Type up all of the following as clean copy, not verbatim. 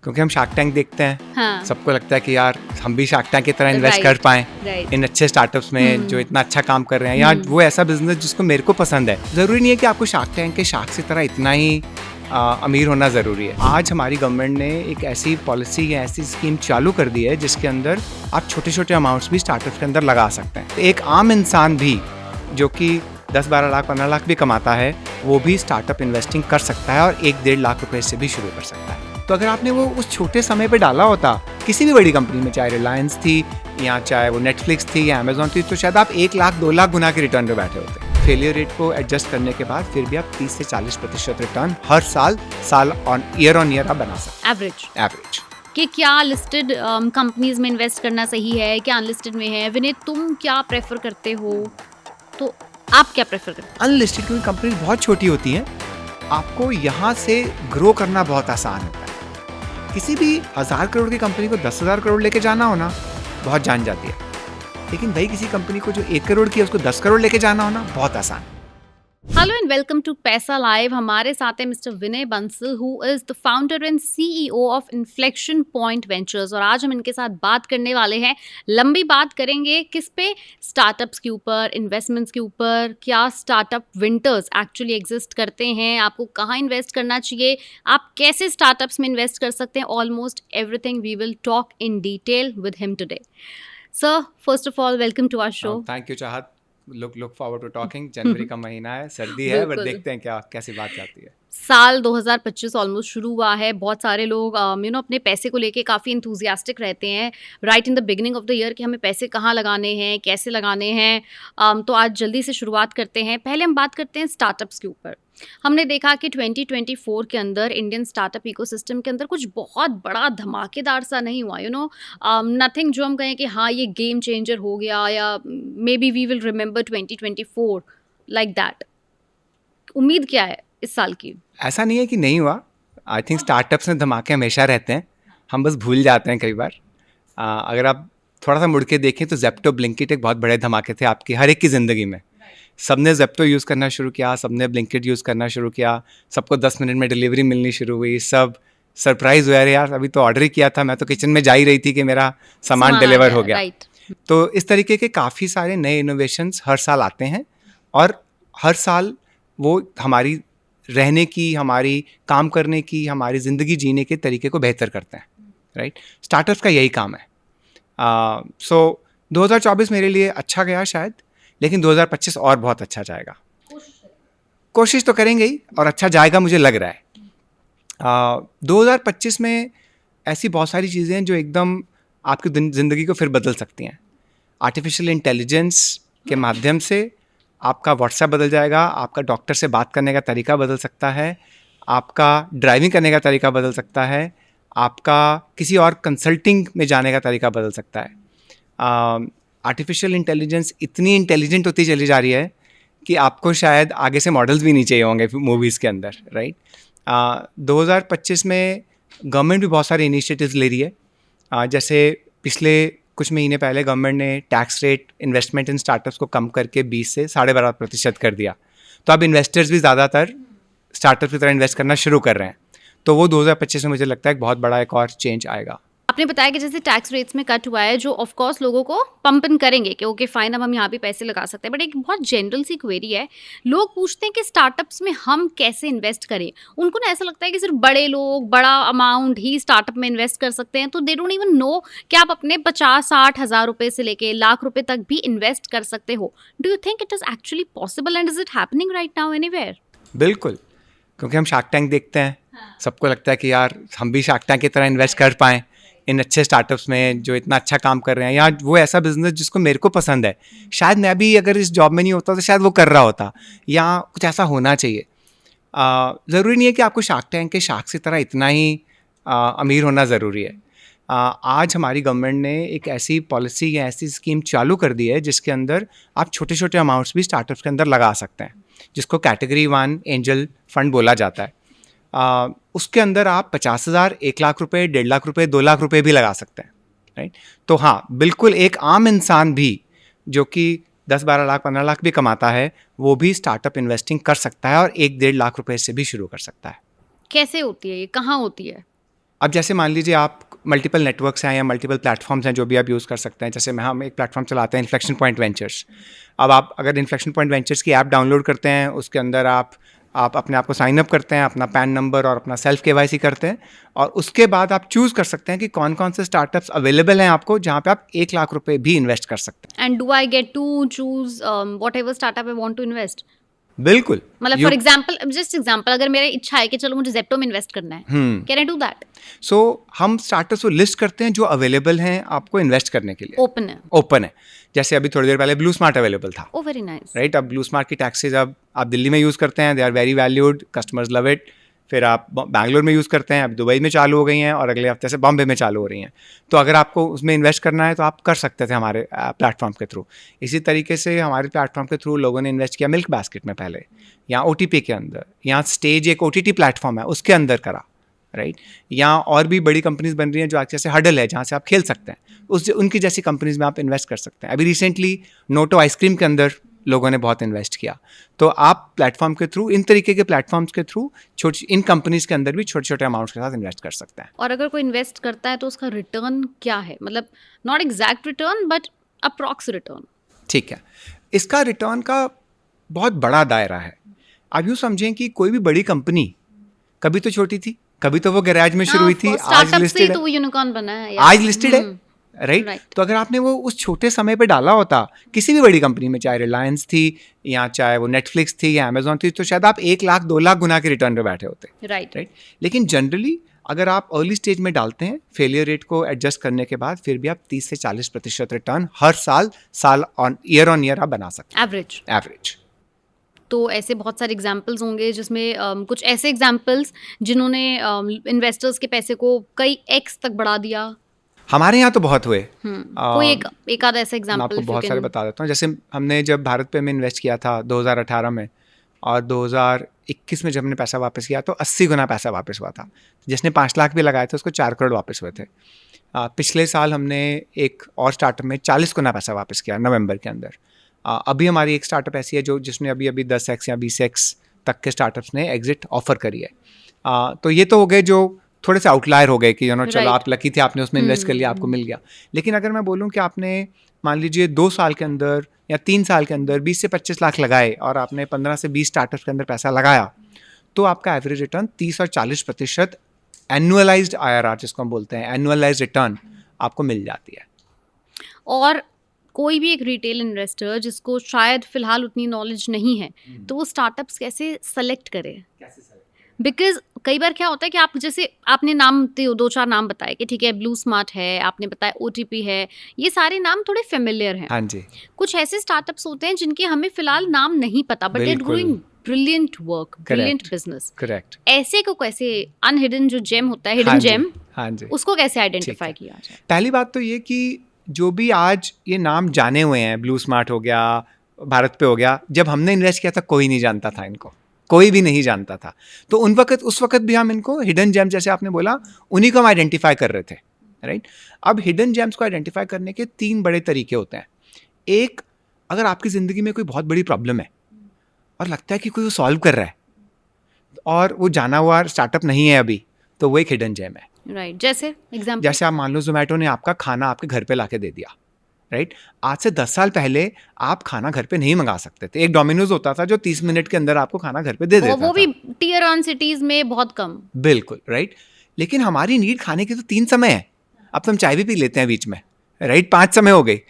क्योंकि हम shark tank देखते हैं। हाँ. सबको लगता है कि यार हम भी शार्क टैंक की तरह इन्वेस्ट Right. कर पाएं Right. इन अच्छे स्टार्टअप्स में जो इतना अच्छा काम कर रहे हैं, या वो ऐसा बिजनेस जिसको मेरे को पसंद है। ज़रूरी नहीं है कि आपको शार्क टैंक के शार्क की तरह इतना ही अमीर होना ज़रूरी है। आज हमारी गवर्नमेंट ने एक ऐसी पॉलिसी या ऐसी स्कीम चालू कर दी है जिसके अंदर आप छोटे छोटे अमाउंट्स भी स्टार्टअप के अंदर लगा सकते हैं। तो एक आम इंसान भी जो कि 10-12 लाख 15 लाख भी कमाता है, वो भी स्टार्टअप इन्वेस्टिंग कर सकता है और 1-1.5 लाख रुपए से भी शुरू कर सकता है। तो अगर आपने वो उस छोटे समय पे डाला होता किसी भी बड़ी कंपनी में, चाहे रिलायंस थी या चाहे वो नेटफ्लिक्स थी या अमेजोन थी, तो शायद आप 1 लाख 2 लाख गुना के रिटर्न पे बैठे होते। फेलियर रेट को एडजस्ट करने के बाद फिर भी आप 30 से 40% रिटर्न हर साल ऑन ईयर आप बना सकते हैं एवरेज। कि क्या लिस्टेड कंपनीज में इन्वेस्ट करना सही है, क्या अनलिस्टेड में है? विनय, तुम क्या प्रेफर करते हो? तो आप क्या प्रेफर करते हो? अनलिस्टेड क्योंकि कंपनीज बहुत छोटी होती हैं, आपको यहाँ से ग्रो करना बहुत आसान होता है। किसी भी 1000 करोड़ की कंपनी को 10,000 करोड़ लेके जाना हो ना, बहुत जान जाती है। लेकिन वही किसी कंपनी को जो 1 करोड़ की है उसको 10 करोड़ लेके जाना हो ना, बहुत आसान। हेलो एंड वेलकम टू पैसा लाइव। हमारे साथ है mister Vinay Bansal, who is the founder and CEO of inflection point ventures. और आज हम इनके साथ बात करने वाले हैं, लंबी बात करेंगे किस पे? स्टार्टअप्स के ऊपर, इन्वेस्टमेंट्स के ऊपर, क्या स्टार्टअप विंटर्स एक्चुअली एग्जिस्ट करते हैं, आपको कहाँ इन्वेस्ट करना चाहिए, आप कैसे स्टार्टअप्स में इन्वेस्ट कर सकते हैं, almost everything we will talk in detail with him today. Sir, first of all welcome to our show. Thank you Chahat. Look forward to talking. जनवरी का महीना है, सर्दी है, बट देखते हैं क्या कैसी बात जाती है। साल 2025 ऑलमोस्ट शुरू हुआ है। बहुत सारे लोग अपने पैसे को लेके काफ़ी इंथुजियास्टिक रहते हैं right in the beginning of the year कि हमें पैसे कहाँ लगाने हैं, कैसे लगाने हैं। तो आज जल्दी से शुरुआत करते हैं। पहले हम बात करते हैं स्टार्टअप्स के ऊपर। हमने देखा कि 2024 के अंदर इंडियन स्टार्टअप इकोसिस्टम के अंदर कुछ बहुत बड़ा धमाकेदार सा नहीं हुआ, नथिंग जो हम कहें कि हाँ ये गेम चेंजर हो गया, या may be we will remember 2024 like that. उम्मीद क्या है इस साल की? ऐसा नहीं है कि नहीं हुआ। आई थिंक स्टार्टअप्स में धमाके हमेशा रहते हैं, हम बस भूल जाते हैं कई बार। अगर आप थोड़ा सा मुड़ के देखें तो ज़ेप्टो, ब्लिंकिट एक बहुत बड़े धमाके थे आपकी हर एक की ज़िंदगी में। सबने ज़ेप्टो यूज़ करना शुरू किया, सबने ब्लिंकिट यूज़ करना शुरू किया, सबको 10 मिनट में डिलीवरी मिलनी शुरू हुई, सब सरप्राइज़ हुआ, अरे यार अभी तो ऑर्डर ही किया था, मैं तो किचन में जा ही रही थी कि मेरा सामान डिलीवर हो गया। तो इस तरीके के काफ़ी सारे नए इनोवेशंस हर साल आते हैं और हर साल वो हमारी रहने की, हमारी काम करने की, हमारी ज़िंदगी जीने के तरीके को बेहतर करते हैं, राइट। स्टार्टअप्स का यही काम है। सो 2024 मेरे लिए अच्छा गया शायद, लेकिन 2025 और बहुत अच्छा जाएगा। कोशिश तो करेंगे ही और अच्छा जाएगा मुझे लग रहा है। 2025 में ऐसी बहुत सारी चीज़ें हैं जो एकदम आपकी ज़िंदगी को फिर बदल सकती हैं। आर्टिफिशियल इंटेलिजेंस के माध्यम से आपका व्हाट्सएप बदल जाएगा, आपका डॉक्टर से बात करने का तरीका बदल सकता है, आपका ड्राइविंग करने का तरीका बदल सकता है, आपका किसी और कंसल्टिंग में जाने का तरीका बदल सकता है। आर्टिफिशियल इंटेलिजेंस इतनी इंटेलिजेंट होती चली जा रही है कि आपको शायद आगे से मॉडल्स भी नहीं चाहिए होंगे मूवीज़ के अंदर, राइट। 2025 में गवर्नमेंट भी बहुत सारे इनिशिएटिव्स ले रही है। जैसे पिछले कुछ महीने पहले गवर्नमेंट ने tax rate investment in startups को कम करके 20 से 12.5% कर दिया। तो अब इन्वेस्टर्स भी ज़्यादातर स्टार्टअप की तरह इन्वेस्ट करना शुरू कर रहे हैं। तो वो 2025 में मुझे लगता है एक बहुत बड़ा एक और चेंज आएगा। आपने बताया कि जैसे टैक्स रेट्स में कट हुआ है, जो ऑफ कोर्स लोगों को पंपन करेंगे कि ओके फाइन, अब हम यहाँ भी पैसे लगा सकते हैं। बट एक बहुत जनरल सी क्वेरी है, लोग पूछते हैं कि स्टार्टअप्स में हम कैसे इन्वेस्ट करें। उनको ना ऐसा लगता है कि सिर्फ बड़े लोग बड़ा अमाउंट ही स्टार्टअप में इन्वेस्ट कर सकते हैं। तो दे डोंट इवन नो कि आप अपने 50-60 हज़ार रुपये से लेके लाख रुपए तक भी इन्वेस्ट कर सकते हो। Do you think it is actually possible and is it happening right now anywhere? बिल्कुल, क्योंकि हम शार्क टैंक देखते हैं। सबको लगता है कि यार हम भी शार्क टैंक की तरह इन्वेस्ट कर पाएँ इन अच्छे स्टार्टअप्स में जो इतना अच्छा काम कर रहे हैं, या वो ऐसा बिजनेस जिसको मेरे को पसंद है। शायद मैं भी अगर इस जॉब में नहीं होता तो शायद वो कर रहा होता, या कुछ ऐसा होना चाहिए। ज़रूरी नहीं है कि आपको शार्क टैंक के शार्क की तरह इतना ही अमीर होना ज़रूरी है। आज हमारी गवर्नमेंट ने एक ऐसी पॉलिसी या ऐसी स्कीम चालू कर दी है जिसके अंदर आप छोटे छोटे अमाउंट्स भी स्टार्टअप्स के अंदर लगा सकते हैं, जिसको कैटेगरी 1 एंजल फंड बोला जाता है। उसके अंदर आप 50,000, 1 लाख रुपए, 1.5 लाख रुपए, 2 लाख रुपए भी लगा सकते हैं, राइट। तो हाँ, बिल्कुल एक आम इंसान भी जो कि 10-12 लाख 15 लाख भी कमाता है, वो भी स्टार्टअप इन्वेस्टिंग कर सकता है और 1-1.5 लाख रुपए से भी शुरू कर सकता है। कैसे होती है ये, कहाँ होती है? अब जैसे मान लीजिए आप मल्टीपल नेटवर्क्स हैं या मल्टीपल प्लेटफॉर्म्स हैं जो भी आप यूज़ कर सकते हैं। जैसे हम एक प्लेटफॉर्म चलाते हैं इन्फ्लेक्शन पॉइंट वेंचर्स। अब आप अगर इन्फ्लेक्शन पॉइंट वेंचर्स की ऐप डाउनलोड करते हैं, उसके अंदर आप अपने आप को साइन अप करते हैं, अपना पैन नंबर और अपना सेल्फ KYC करते हैं, और उसके बाद आप चूज़ कर सकते हैं कि कौन कौन से स्टार्टअप्स अवेलेबल हैं आपको जहाँ पे आप 1 लाख रुपए भी इन्वेस्ट कर सकते हैं। And do I get to choose what startup I want to invest? बिल्कुल। मतलब फॉर एग्जाम्पल, जस्ट एग्जाम्पल, अगर मेरा इच्छा है कि चलो मुझे जेप्टो में इन्वेस्ट करना है, कैन आई डू दैट? सो हम स्टार्टअप्स को लिस्ट करते हैं जो अवेलेबल हैं आपको इन्वेस्ट करने के लिए। ओपन है। ओपन है। जैसे अभी थोड़ी देर पहले ब्लू स्मार्ट अवेलेबल था। Oh very nice. राइट, अब ब्लू स्मार्ट की टैक्सीज अब आप दिल्ली में यूज़ करते हैं, they are very valued, customers love it. फिर आप बैंगलोर में यूज़ करते हैं, अब दुबई में चालू हो गई हैं और अगले हफ्ते से बॉम्बे में चालू हो रही हैं। तो अगर आपको उसमें इन्वेस्ट करना है तो आप कर सकते थे हमारे प्लेटफॉर्म के थ्रू। इसी तरीके से हमारे प्लेटफॉर्म के थ्रू लोगों ने इन्वेस्ट किया मिल्क बास्केट में पहले, या OTP के अंदर, या स्टेज एक OTT प्लेटफॉर्म है उसके अंदर करा। राइट, या और भी बड़ी कंपनीज बन रही हैं जो आज जैसे हडल है जहाँ से आप खेल सकते हैं, उनकी जैसी कंपनीज में आप इन्वेस्ट कर सकते हैं। अभी रिसेंटली नोटो आइसक्रीम के अंदर लोगों ने बहुत इन्वेस्ट किया। तो आप प्लेटफॉर्म के थ्रू, इन तरीके के प्लेटफॉर्म्स के थ्रू इन कंपनीज के अंदर भी छोटे छोटे अमाउंट्स के साथ इन्वेस्ट कर सकते हैं। और अगर कोई इन्वेस्ट करता है तो उसका रिटर्न क्या है? मतलब not exact return but approx return. ठीक है, इसका रिटर्न का बहुत बड़ा दायरा है। आप यूँ समझें कि कोई भी बड़ी कंपनी कभी तो छोटी थी, कभी तो वो गैराज में शुरू हुई थी, आज लिस्टेड है, तो वो यूनिकॉर्न बना है, आज लिस्टेड है। राइट, तो अगर आपने वो उस छोटे समय पे डाला होता किसी भी बड़ी कंपनी में, चाहे रिलायंस थी या चाहे वो नेटफ्लिक्स थी या अमेजोन थी, तो शायद आप 1 लाख 2 लाख गुना के रिटर्न पे बैठे होते। राइट। लेकिन जनरली अगर आप अर्ली स्टेज में डालते हैं, फेलियर रेट को एडजस्ट करने के बाद फिर भी आप 30 से 40% रिटर्न हर साल ऑन ईयर आप बना सकते हैं, एवरेज। तो ऐसे बहुत सारे एग्जाम्पल्स होंगे जिसमें कुछ ऐसे एग्जाम्पल्स जिन्होंने इन्वेस्टर्स के पैसे को कई x तक बढ़ा दिया। हमारे यहाँ तो बहुत हुए। कोई एक आधा ऐसा एग्जाम्पल आपको बहुत सारे बता देता हूँ। जैसे हमने जब भारत पे में इन्वेस्ट किया था 2018 में, और 2021 में जब हमने पैसा वापस किया तो 80 गुना पैसा वापस हुआ था। जिसने 5 लाख भी लगाए थे उसको 4 करोड़ वापस हुए थे। पिछले साल हमने एक और स्टार्टअप में 40 गुना पैसा वापस किया नवंबर के अंदर। अभी हमारी एक स्टार्टअप ऐसी है जो जिसने अभी 10x या 20x तक के स्टार्टअप्स ने एग्जिट ऑफर करी है। तो ये तो हो गए जो थोड़े से आउटलायर हो गए कि चलो आप लकी थे, आपने उसमें इन्वेस्ट कर लिया, आपको मिल गया। लेकिन अगर मैं बोलूँ कि आपने मान लीजिए 2 साल के अंदर या 3 साल के अंदर 20 से 25 लाख लगाए और आपने 15 से 20 स्टार्टअप्स के अंदर पैसा लगाया, तो आपका एवरेज रिटर्न 30 और 40% एनुअलाइज्ड IRR जिसको हम बोलते हैं, एनुअलाइज्ड रिटर्न आपको मिल जाती है। और कोई भी एक रिटेल इन्वेस्टर जिसको शायद फिलहाल उतनी नॉलेज नहीं है, तो वो स्टार्टअप्स कैसे सेलेक्ट करे? बिकॉज कई बार क्या होता है कि आप जैसे आपने नाम 2-4 नाम बताए कि ठीक है ब्लू स्मार्ट है, आपने बताया OTP है, ये सारे नाम थोड़े फेमिलियर हैं। हाँ जी। कुछ ऐसे स्टार्टअप्स होते हैं जिनके हमें फिलहाल नाम नहीं पता, but they are doing brilliant work, brilliant business. Correct. ऐसे को कैसे अनहिडन जो जेम होता है, हिडन जेम, हाँ जी, उसको कैसे आइडेंटिफाई किया जाए? पहली बात तो ये कि जो भी आज ये नाम जाने हुए हैं, ब्लू स्मार्ट हो गया, भारत पे हो गया, जब हमने इन्वेस्ट किया था कोई नहीं जानता था इनको, कोई भी नहीं जानता था। तो उस वक्त भी हम इनको हिडन जेम्स, जैसे आपने बोला, उन्हीं को हम आइडेंटिफाई कर रहे थे। राइट, अब हिडन जेम्स को आइडेंटिफाई करने के 3 बड़े तरीके होते हैं। एक, अगर आपकी ज़िंदगी में कोई बहुत बड़ी प्रॉब्लम है और लगता है कि कोई वो सॉल्व कर रहा है और वो जाना हुआ स्टार्टअप नहीं है अभी, तो वो एक हिडन जेम है। राइट, जैसे एग्जाम्पल, जैसे आप मान लो जोमेटो ने आपका खाना आपके घर पे लाके दे दिया। राइट, आज से 10 साल पहले आप खाना घर पे नहीं मंगा सकते थे। एक डोमिनोज होता था जो 30 मिनट के अंदर आपको खाना घर पे दे देता था, वो भी टियर 1 सिटीज में बहुत कम। बिल्कुल राइट। लेकिन हमारी नीड खाने की तो 3 समय है। अब तो हम चाय भी पी लेते हैं बीच में, राइट, 5 समय हो गई।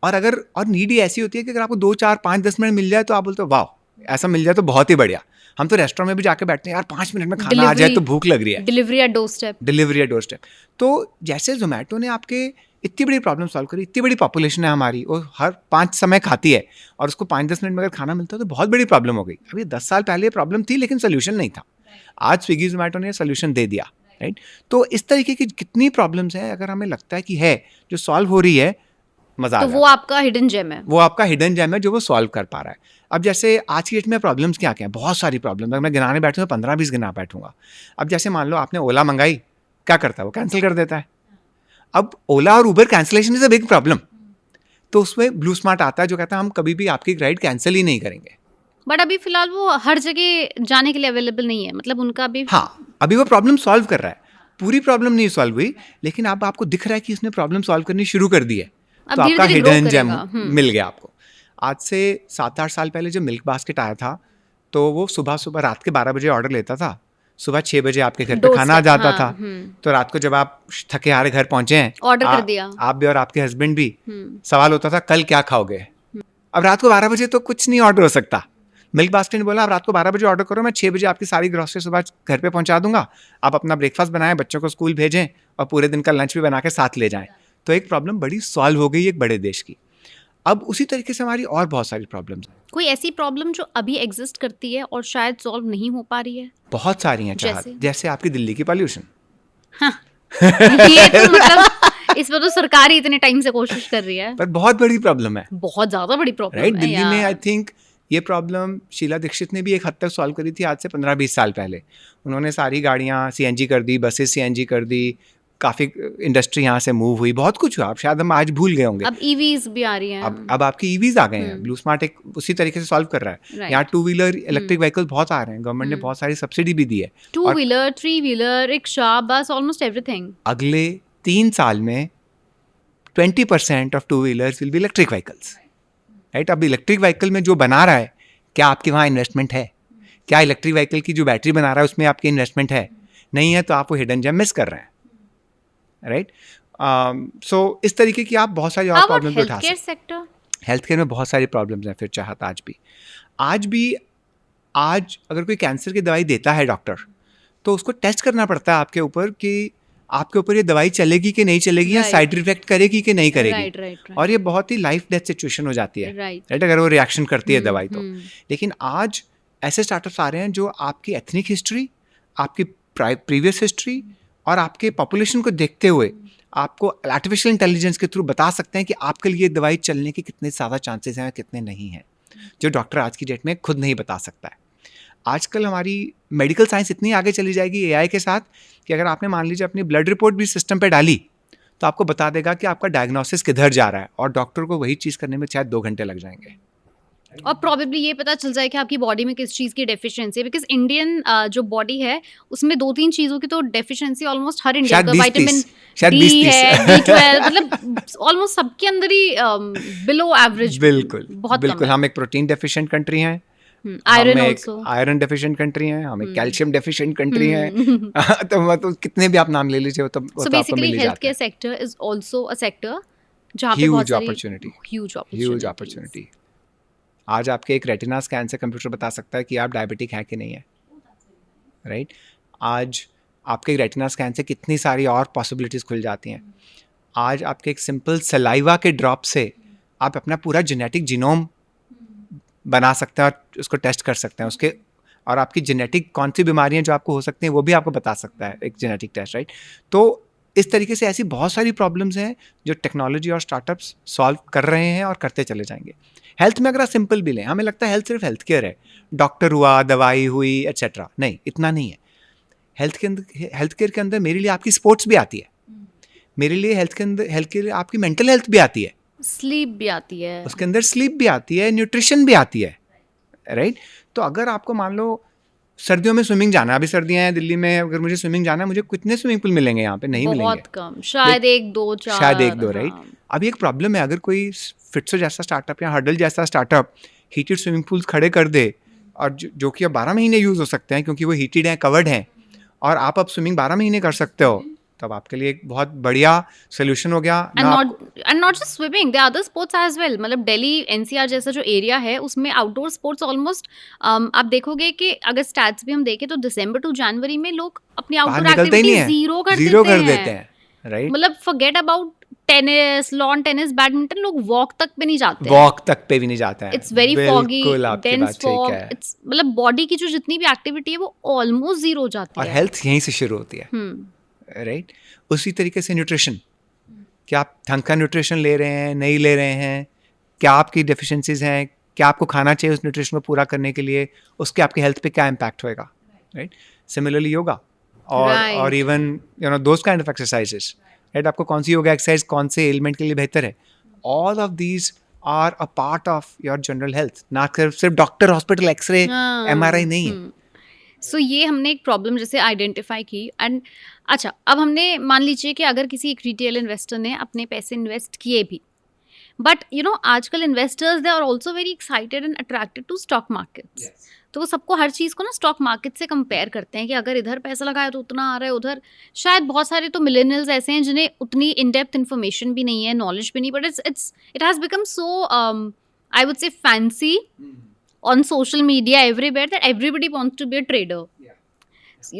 और नीड ही ऐसी होती है कि अगर आपको 2, 4, 5, 10 मिनट मिल जाए तो आप बोलते हो वाह, ऐसा मिल जाए तो बहुत ही बढ़िया। हम तो रेस्टोरेंट में भी जाके बैठते हैं, यार 5 मिनट में खाना आ जाए तो भूख लग रही है। Delivery at doorstep. तो जैसे जोमेटो ने आपके इतनी बड़ी प्रॉब्लम सॉल्व करी, इतनी बड़ी पॉपुलेशन है हमारी, वो हर 5 समय खाती है और उसको 5-10 मिनट में अगर खाना मिलता है तो बहुत बड़ी प्रॉब्लम हो गई। अभी 10 साल पहले प्रॉब्लम थी लेकिन सोल्यूशन नहीं था। आज स्विगी जोमेटो ने सोल्यूशन दे दिया। राइट, तो इस तरीके की कितनी प्रॉब्लम्स हैं, अगर हमें लगता है कि है जो सॉल्व हो रही है, मजा आ तो वो आपका हिडन जेम है। वो आपका हिडन जेम है जो वो सॉल्व कर पा रहा है। अब जैसे आज की डेट में प्रॉब्लम्स क्या क्या हैं, बहुत सारी प्रॉब्लम्स। अगर मैं गिनाने बैठूँ तो 15-20 गिना बैठूंगा। अब जैसे मान लो आपने ओला मंगाई, क्या करता है वो कैंसिल कर देता है। अब ओला और Uber cancellation is a big problem. तो उसमें ब्लू स्मार्ट आता है जो कहता है हम कभी भी आपकी राइड कैंसिल ही नहीं करेंगे। बट अभी फिलहाल वो हर जगह जाने के लिए अवेलेबल नहीं है, मतलब उनका भी, हाँ, अभी वो प्रॉब्लम सॉल्व कर रहा है। पूरी प्रॉब्लम नहीं सॉल्व हुई, लेकिन अब आपको दिख रहा है कि इसने प्रॉब्लम सॉल्व करनी शुरू कर दी है, अब तो आपका धीरे-धीरे grow हिडन जेम करेगा। मिल गया आपको। आज से 7-8 साल पहले जब मिल्क बास्केट आया था, तो वो सुबह सुबह रात के 12 बजे ऑर्डर लेता था, सुबह 6 बजे आपके घर पे खाना आ Doorstep, जाता हाँ, था। तो रात को जब आप थके हारे घर पहुंचे हैं, ऑर्डर कर दिया। आप भी और आपके हस्बैंड भी, हम्म, सवाल होता था कल क्या खाओगे। अब रात को 12 बजे तो कुछ नहीं ऑर्डर हो सकता। मिल्क बास्केट ने बोला आप रात को 12 बजे ऑर्डर करो, मैं 6 बजे आपकी सारी ग्रॉसरी सुबह घर पे पहुंचा दूंगा, आप अपना ब्रेकफास्ट बनाएं, बच्चों को स्कूल भेजें और पूरे दिन का लंच भी बना के साथ ले जाएं। तो एक प्रॉब्लम बड़ी सॉल्व हो गई एक बड़े देश की। अब उसी तरीके से हमारी और बहुत सारी प्रॉब्लम्स हैं, कोई ऐसी प्रॉब्लम जो अभी एग्जिस्ट करती है और शायद सॉल्व नहीं हो पा रही है? बहुत सारी हैं चाहत, जैसे? जैसे आपकी दिल्ली की पॉल्यूशन। ये तो मतलब इस पर तो सरकार ही इतने टाइम से कोशिश कर रही है। पर बहुत बड़ी प्रॉब्लम है, बहुत ज्यादा बड़ी प्रॉब्लम राइट? है दिल्ली में आई यार। थिंक ये प्रॉब्लम शीला दीक्षित ने भी एक हद तक सॉल्व करी थी आज से 15-20 साल पहले। उन्होंने सारी गाड़ियाँ सीएनजी कर दी, बसेस सीएनजी कर दी, काफ़ी इंडस्ट्री यहाँ से मूव हुई, बहुत कुछ हुआ। अब शायद हम आज भूल गए होंगे। अब ईवीज भी आ रही हैं। अब आपकी ईवीज आ गए हैं, ब्लू स्मार्ट एक उसी तरीके से सॉल्व कर रहा है। Right. यहाँ 2 व्हीलर इलेक्ट्रिक व्हीकल्स बहुत आ रहे हैं, गवर्नमेंट ने बहुत सारी सब्सिडी भी दी है। 2 व्हीलर, 3 व्हीलर, रिक्शा, बस, ऑलमोस्ट एवरीथिंग। अगले 3 साल में 20% of 2 wheelers will be electric vehicles, right? अब इलेक्ट्रिक व्हीकल में जो बना रहा है, क्या आपके वहाँ इन्वेस्टमेंट है? क्या इलेक्ट्रिक व्हीकल की जो बैटरी बना रहा है उसमें आपकी इन्वेस्टमेंट है? नहीं है, तो आप वो हिडन जेम मिस कर रहे हैं, राइट? सो इस तरीके की आप बहुत सारी और प्रॉब्लम उठा सकते हैं। सेक्टर, हेल्थ केयर में बहुत सारी प्रॉब्लम्स हैं। फिर चाहत आज अगर कोई कैंसर की दवाई देता है डॉक्टर, तो उसको टेस्ट करना पड़ता है आपके ऊपर कि आपके ऊपर ये दवाई चलेगी कि नहीं चलेगी, या Right. साइड इफेक्ट करेगी कि नहीं करेगी। राइट। और ये बहुत ही लाइफ डेथ सिचुएशन हो जाती है, Right. राइट? अगर वो रिएक्शन करती है दवाई तो। हम्म। लेकिन आज ऐसे स्टार्टअप्स आ रहे हैं जो आपकी एथनिक हिस्ट्री, आपकी प्रीवियस हिस्ट्री और आपके पॉपुलेशन को देखते हुए आपको आर्टिफिशियल इंटेलिजेंस के थ्रू बता सकते हैं कि आपके लिए दवाई चलने के कितने ज़्यादा चांसेस हैं, कितने नहीं हैं, जो डॉक्टर आज की डेट में खुद नहीं बता सकता है। आजकल हमारी मेडिकल साइंस इतनी आगे चली जाएगी एआई के साथ कि अगर आपने मान लीजिए अपनी ब्लड रिपोर्ट भी सिस्टम पे डाली, तो आपको बता देगा कि आपका डायग्नोसिस किधर जा रहा है, और डॉक्टर को वही चीज़ करने में शायद 2 घंटे लग जाएंगे। और प्रॉबेबली ये पता चल जाए कि आपकी बॉडी में किस चीज़ की डेफिशिएंसी है, बिकॉज इंडियन जो बॉडी है उसमें 2-3 चीज़ों की तो डेफिशिएंसी ऑलमोस्ट हर इंडियन शायद का। 20-30 विटामिन शायद डी 20-30 है, B12, मतलब ऑलमोस्ट सबके अंदर ही बिलो एवरेज। बिल्कुल बहुत बिल्कुल। कम हम एक प्रोटीन डेफिशिएंट कंट्री हैं, आयरन हम एक आल्सो। आयरन डेफिशिएंट कंट्री हैं, हम एक कैल्शियम डेफिशिएंट कंट्री हैं। तो कितने भी आप नाम ले लीजिए, वो तो सो आपको बेसिकली मिल ही हेल्थ जाता केयर है। Sector is also a sector जहाँ पे बहुत ह्यूज सारी अपॉर्चुनिटी, ह्यूज ह्यूज अपॉर्चुनिटी। आज आपके एक रेटिना स्कैन से कंप्यूटर बता सकता है कि आप डायबिटिक हैं कि नहीं है, राइट? आज आपके रेटिना स्कैन से कितनी सारी और पॉसिबिलिटीज़ खुल जाती हैं। आज आपके एक सिंपल सलाइवा के ड्रॉप से आप अपना पूरा जेनेटिक जीनोम बना सकते हैं और उसको टेस्ट कर सकते हैं उसके, और आपकी जेनेटिक कौन सी बीमारियां जो आपको हो सकती हैं वो भी आपको बता सकता है एक जेनेटिक टेस्ट, राइट? तो इस तरीके से ऐसी बहुत सारी प्रॉब्लम्स हैं जो टेक्नोलॉजी और स्टार्टअप्स सॉल्व कर रहे हैं और करते चले जाएंगे। हेल्थ में अगर आप सिंपल भी लें, हमें लगता है हेल्थ सिर्फ हेल्थ केयर है, डॉक्टर हुआ, दवाई हुई, एट्सेट्रा। नहीं, इतना नहीं है। हेल्थ केयर के अंदर मेरे लिए आपकी स्पोर्ट्स भी आती है, मेरे लिए हेल्थ केयर आपकी मेंटल हेल्थ भी आती है, स्लीप भी आती है, उसके अंदर स्लीप भी आती है, न्यूट्रिशन भी आती है, राइट? तो अगर आपको मान लो सर्दियों में स्विमिंग जाना, अभी सर्दियां हैं दिल्ली में, अगर मुझे स्विमिंग जाना है, मुझे कितने स्विमिंग पूल मिलेंगे यहाँ पे? नहीं मिलेंगे, बहुत कम, शायद 1-2-4, शायद 1-2, राइट? हाँ। अभी एक प्रॉब्लम है, अगर कोई फिट्सो जैसा स्टार्टअप या हर्डल जैसा स्टार्टअप हीटेड स्विमिंग पूल्स खड़े कर दे, और जो कि अब 12 महीने यूज़ हो सकते हैं क्योंकि वो हीटेड हैं, कवर्ड हैं, और आप अब स्विमिंग 12 महीने कर सकते हो, तब आपके लिए एक बहुत बढ़िया सोल्यूशन हो गया। And not just swimming, there are other sports as well. मतलब दिल्ली एनसीआर जैसा जो एरिया है उसमें आउटडोर स्पोर्ट्स ऑलमोस्ट आप देखोगे कि अगर स्टैट्स भी हम देखें तो दिसंबर टू जनवरी में लोग अपनी आउटडोर निकलते ही नहीं एक्टिविटी है, जीरो कर देते हैं, राइट? मतलब forget about tennis, lawn tennis, badminton, लोग वॉक तक पे नहीं जाते, वॉक तक पे भी नहीं जाते हैं। इट्स वेरी फॉगी, बिल्कुल, आपकी डेंस बात ठीक फॉग, है। इट्स मतलब बॉडी की जो जितनी भी एक्टिविटी है वो ऑलमोस्ट जीरो हो जाती और है। हेल्थ यहीं से शुरू होती है, राइट? उसी तरीके से न्यूट्रिशन, क्या आप ढंग का न्यूट्रिशन ले रहे हैं, नहीं ले रहे हैं, क्या आपकी डेफिशिएंसीज हैं, क्या आपको खाना चाहिए उस न्यूट्रिशन को पूरा करने के लिए, उसके आपके हेल्थ पे क्या इम्पैक्ट होएगा, राइट? सिमिलरली योगा और even those kind of exercises, right? आपको कौन सी योगा एक्सरसाइज कौन से एलिमेंट के लिए बेहतर है, all of these are a part of your general health. ना सिर्फ डॉक्टर, हॉस्पिटल, एक्सरे, MRI नहीं है। सो ये हमने एक प्रॉब्लम जैसे आइडेंटिफाई की एंड अच्छा अब हमने मान लीजिए कि अगर किसी एक रिटेल इन्वेस्टर ने अपने पैसे इन्वेस्ट किए भी बट आजकल investors they are also very excited and attracted to stock markets तो वो सबको हर चीज़ को ना स्टॉक मार्केट से कंपेयर करते हैं कि अगर इधर पैसा लगाया तो उतना आ रहा है उधर शायद बहुत सारे तो मिलेनियल्स ऐसे हैं जिन्हें उतनी इन डेप्थ इन्फॉर्मेशन भी नहीं है नॉलेज भी नहीं but it has become so I would say fancy on social media everywhere that everybody wants to be a trader.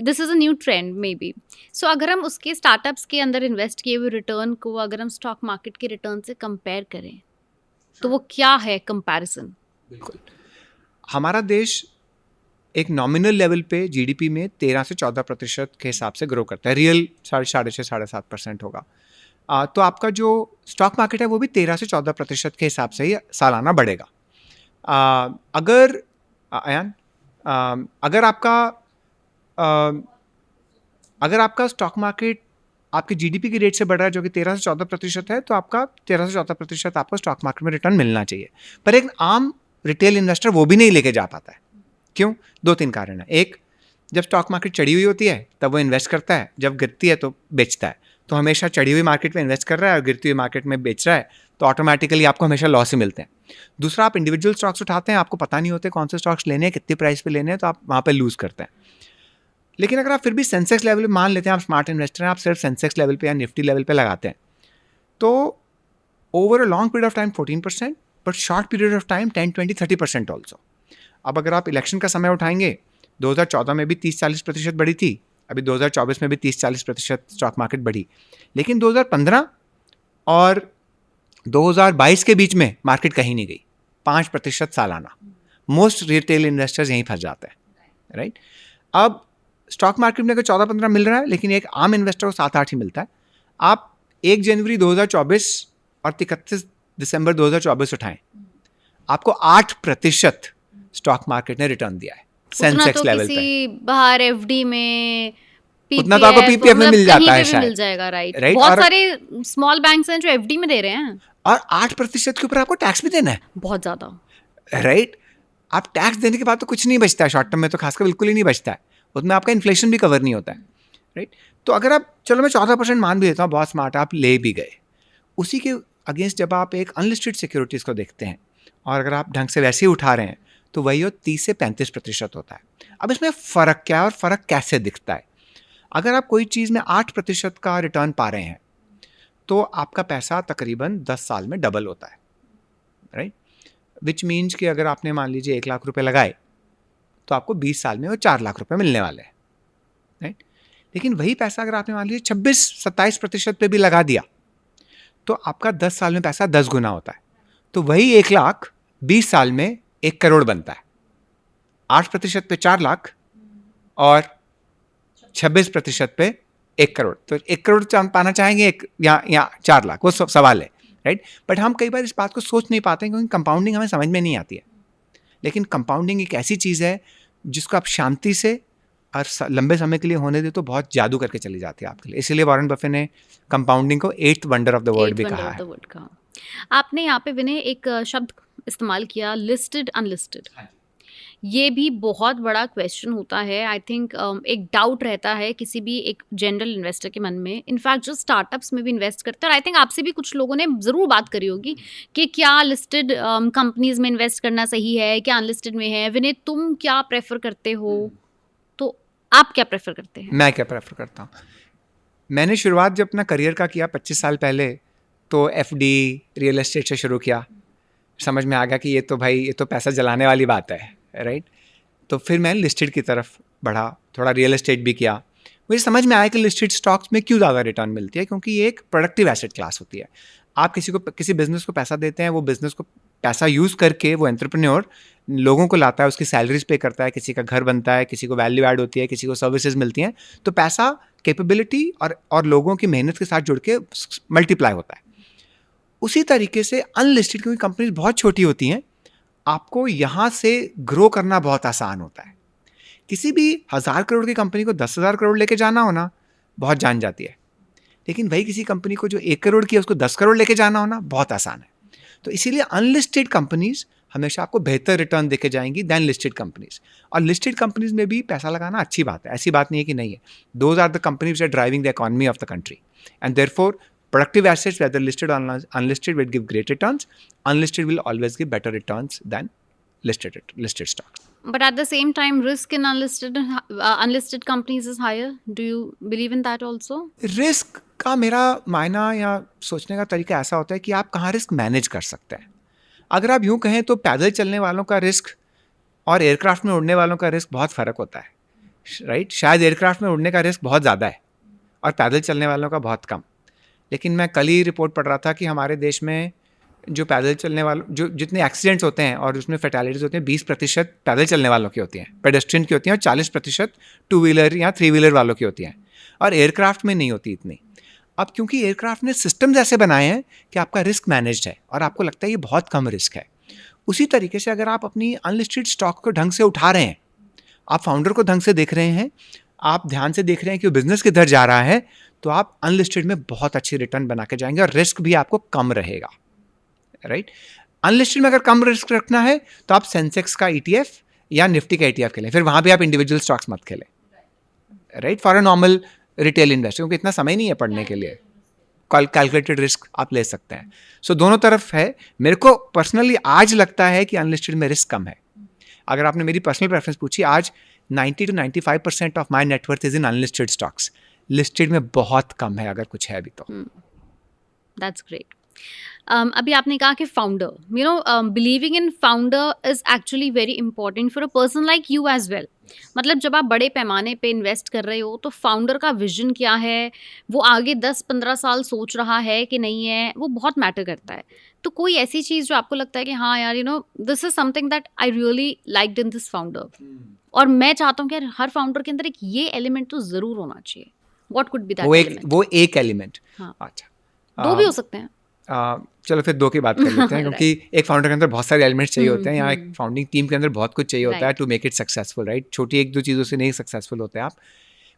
This is a new trend maybe. So अगर हम उसके startups के अंदर इन्वेस्ट किए हुए रिटर्न को अगर हम स्टॉक मार्केट के रिटर्न से कंपेयर करें तो वो क्या है कंपैरिजन? बिल्कुल, हमारा देश एक नॉमिनल लेवल पे जीडीपी में 13 से 14% के हिसाब से ग्रो करता है, रियल 6.5-7% होगा। तो आपका जो स्टॉक मार्केट है वो भी 13 से 14% के हिसाब से ही सालाना बढ़ेगा। अगर अयान अगर आपका स्टॉक मार्केट आपके जीडीपी की रेट से बढ़ रहा है जो कि 13 से 14% है तो आपका 13 से 14% आपको स्टॉक मार्केट में रिटर्न मिलना चाहिए। पर एक आम रिटेल इन्वेस्टर वो भी नहीं लेके जा पाता है। क्यों? 2-3 कारण है। एक, जब स्टॉक मार्केट चढ़ी हुई होती है तब वो इन्वेस्ट करता है, जब गिरती है तो बेचता है। तो हमेशा चढ़ी हुई मार्केट में इन्वेस्ट कर रहा है और गिरती हुई मार्केट में बेच रहा है तो ऑटोमेटिकली आपको हमेशा लॉस ही मिलते हैं। दूसरा, आप इंडिविजुअल स्टॉक्स उठाते हैं, आपको पता नहीं होते कौन से स्टॉक्स लेने हैं, कितनी प्राइस पे लेने हैं, तो आप वहाँ पे लूज़ करते हैं। लेकिन अगर आप फिर भी सेंसेक्स लेवल पे मान लेते हैं, आप स्मार्ट इन्वेस्टर हैं, आप सिर्फ सेंसेक्स लेवल पे या निफ्टी लेवल पे लगाते हैं तो over a long period of time 14%, but short period of time 10, 20, 30% also. अब अगर आप इलेक्शन का समय उठाएंगे, 2014 में भी 30-40% बढ़ी थी, अभी 2024 में भी 30-40% स्टॉक मार्केट बढ़ी। लेकिन 2015 और 2022 के बीच में मार्केट कहीं नहीं गई, 5% सालाना। मोस्ट रिटेल इन्वेस्टर्स यहीं फंस जाते हैं, राइट? अब स्टॉक मार्केट में अगर 14-15 मिल रहा है लेकिन एक आम इन्वेस्टर को 7-8 ही मिलता है। आप 1 जनवरी 2024 और 31 दिसंबर 2024 उठाएं, आपको 8% स्टॉक मार्केट ने रिटर्न दिया है सेंसेक्स लेवल पे। बाहर एफडी में उतना तो आपको पीपीएफ में मिल जाता है शायद, मिल जाएगा, राइट? राइट? बहुत सारे स्मॉल बैंक्स हैं जो एफडी में दे रहे हैं और 8% के ऊपर आपको टैक्स भी देना है, बहुत ज्यादा, राइट? आप टैक्स देने के बाद तो कुछ नहीं बचता है, शॉर्ट टर्म में तो खासकर बिल्कुल ही नहीं बचता है, उसमें आपका इन्फ्लेशन भी कवर नहीं होता है, राइट? तो अगर आप, चलो मैं 14% मान भी देता हूँ, बहुत स्मार्ट, आप ले भी गए, उसी के अगेंस्ट जब आप एक अनलिस्टेड सिक्योरिटीज़ को देखते हैं और अगर आप ढंग से वैसे ही उठा रहे हैं तो वही 30 से 35% होता है। अब इसमें फ़र्क क्या है और फ़र्क कैसे दिखता है? अगर आप कोई चीज़ में 8% का रिटर्न पा रहे हैं तो आपका पैसा तकरीबन 10 साल में डबल होता है, राइट? विच मीन्स कि अगर आपने मान लीजिए 1 लाख रुपए लगाए तो आपको 20 साल में वो 4 लाख रुपए मिलने वाले हैं, राइट? लेकिन वही पैसा अगर आपने मान लीजिए 26-27% पे भी लगा दिया तो आपका 10 साल में पैसा 10 गुना होता है। तो वही 1 लाख 20 साल में 1 करोड़ बनता है। 8% पे 4 लाख और 26% पे 1 करोड़, तो 1 करोड़ पाना चाहेंगे या 4 लाख, वो सवाल है, राइट? बट हम कई बार इस बात को सोच नहीं पाते क्योंकि कंपाउंडिंग हमें समझ में नहीं आती है। लेकिन कंपाउंडिंग एक ऐसी चीज़ है जिसको आप शांति से और लंबे समय के लिए होने दे तो बहुत जादू करके चली जाती है आपके लिए। इसीलिए वॉरेन बफे ने कंपाउंडिंग को 8th wonder of the world भी कहा है। आपने यहाँ पे विनय एक शब्द इस्तेमाल किया, लिस्टेड अनलिस्टेड। ये भी बहुत बड़ा क्वेश्चन होता है। आई थिंक एक डाउट रहता है किसी भी एक जनरल इन्वेस्टर के मन में, इनफैक्ट जो स्टार्टअप्स में भी इन्वेस्ट करते हैं। और आई थिंक आपसे भी कुछ लोगों ने ज़रूर बात करी होगी कि क्या लिस्टेड कंपनीज में इन्वेस्ट करना सही है, क्या अनलिस्टेड में है। विनय, तुम क्या प्रेफर करते हो? तो आप क्या प्रेफर करते हैं? मैं क्या प्रेफर करता हूँ, मैंने शुरुआत जब अपना करियर का किया 25 साल पहले तो एफडी रियल एस्टेट से शुरू किया। समझ में आ गया कि ये तो पैसा जलाने वाली बात है, राइट? तो फिर मैं लिस्टेड की तरफ बढ़ा, थोड़ा रियल एस्टेट भी किया। मुझे समझ में आया कि लिस्टेड स्टॉक्स में क्यों ज़्यादा रिटर्न मिलती है, क्योंकि ये एक प्रोडक्टिव एसेट क्लास होती है। आप किसी बिजनेस को पैसा देते हैं, वो बिजनेस को पैसा यूज़ करके वो एंटरप्रेन्योर लोगों को लाता है, उसकी सैलरीज पे करता है, किसी का घर बनता है, किसी को वैल्यू ऐड होती है, किसी को सर्विसेज मिलती हैं। तो पैसा कैपेबिलिटी और लोगों की मेहनत के साथ जुड़ के मल्टीप्लाई होता है। उसी तरीके से अनलिस्टेड, क्योंकि कंपनीज बहुत छोटी होती हैं, आपको यहाँ से ग्रो करना बहुत आसान होता है। किसी भी 1000 करोड़ की कंपनी को 10,000 करोड़ लेके जाना होना बहुत जान जाती है, लेकिन वही किसी कंपनी को जो 1 करोड़ की है उसको 10 करोड़ लेके जाना होना बहुत आसान है। तो इसीलिए अनलिस्टेड कंपनीज हमेशा आपको बेहतर रिटर्न देके जाएंगी दैन लिस्टेड कंपनीज। और लिस्टेड कंपनीज में भी पैसा लगाना अच्छी बात है, ऐसी बात नहीं है कि नहीं है। Those are the companies are driving the economy of the country and therefore productive assets, whether listed or unlisted, will give great returns. Unlisted will always give better returns than listed stocks. But at the same time, risk in unlisted companies is higher. Do you believe in that also? Risk का मेरा मायना या सोचने का तरीका ऐसा होता है कि आप कहाँ रिस्क मैनेज कर सकते हैं। अगर आप यूँ कहें तो पैदल चलने वालों का रिस्क और एयरक्राफ्ट में उड़ने वालों का रिस्क बहुत फ़र्क होता है, राइट? शायद एयरक्राफ्ट में उड़ने का रिस्क बहुत ज़्यादा है और पैदल चलने वालों का बहुत कम। लेकिन मैं कल ही रिपोर्ट पढ़ रहा था कि हमारे देश में जो पैदल चलने वालों जो जितने एक्सीडेंट्स होते हैं और उसमें फैटेलिटीज़ होती हैं 20% पैदल चलने वालों की होती हैं, पेडेस्ट्रियन की होती हैं, और 40% टू व्हीलर या थ्री व्हीलर वालों की होती हैं, और एयरक्राफ्ट में नहीं होती इतनी। अब क्योंकि एयरक्राफ्ट ने सिस्टम्स ऐसे बनाए हैं कि आपका रिस्क मैनेज्ड है और आपको लगता है ये बहुत कम रिस्क है। उसी तरीके से अगर आप अपनी अनलिस्टेड स्टॉक को ढंग से उठा रहे हैं, आप फाउंडर को ढंग से देख रहे हैं, आप ध्यान से देख रहे हैं कि वो बिजनेस किधर जा रहा है, तो आप अनलिस्टेड में बहुत अच्छी रिटर्न बना के जाएंगे और रिस्क भी आपको कम रहेगा, राइट? अनलिस्टेड में अगर कम रिस्क रखना है तो आप सेंसेक्स का ETF या निफ्टी का ETF खेलें, फिर वहाँ भी आप इंडिविजुअल स्टॉक्स मत खेलें, right? For a normal retail investor, क्योंकि इतना समय नहीं है पढ़ने के लिए, कैलकुलेटेड रिस्क आप ले सकते हैं। सो दोनों तरफ है। मेरे को पर्सनली आज लगता है कि अनलिस्टेड में रिस्क कम है। अगर आपने मेरी पर्सनल प्रेफरेंस पूछी, आज 90 to 95% of my net worth is in unlisted stocks. Listed में बहुत कम है अगर कुछ है अभी तो। That's great. अभी आपने कहा कि founder, believing in founder is actually very important for a person like you as well. मतलब जब आप बड़े पैमाने पे इन्वेस्ट कर रहे हो तो फाउंडर का विजन क्या है, वो आगे 10-15 साल सोच रहा है कि नहीं है, वो बहुत मैटर करता है। तो कोई ऐसी चीज़ जो आपको लगता है कि हाँ यार, this is something that I really liked in this founder, और मैं चाहता हूँ कि यार हर फाउंडर के अंदर एक ये एलिमेंट तो ज़रूर होना चाहिए। What could be that element? वो एक एलिमेंट। हाँ। अच्छा, दो भी हो सकते हैं। चलो फिर दो की बात कर लेते हैं, क्योंकि एक फाउंडर के अंदर बहुत सारे एलिमेंट्स चाहिए होते हैं, या एक फाउंडिंग टीम के अंदर बहुत कुछ चाहिए होता है to make it successful, right? छोटी एक दो चीज़ों से नहीं सक्सेसफुल होते आप।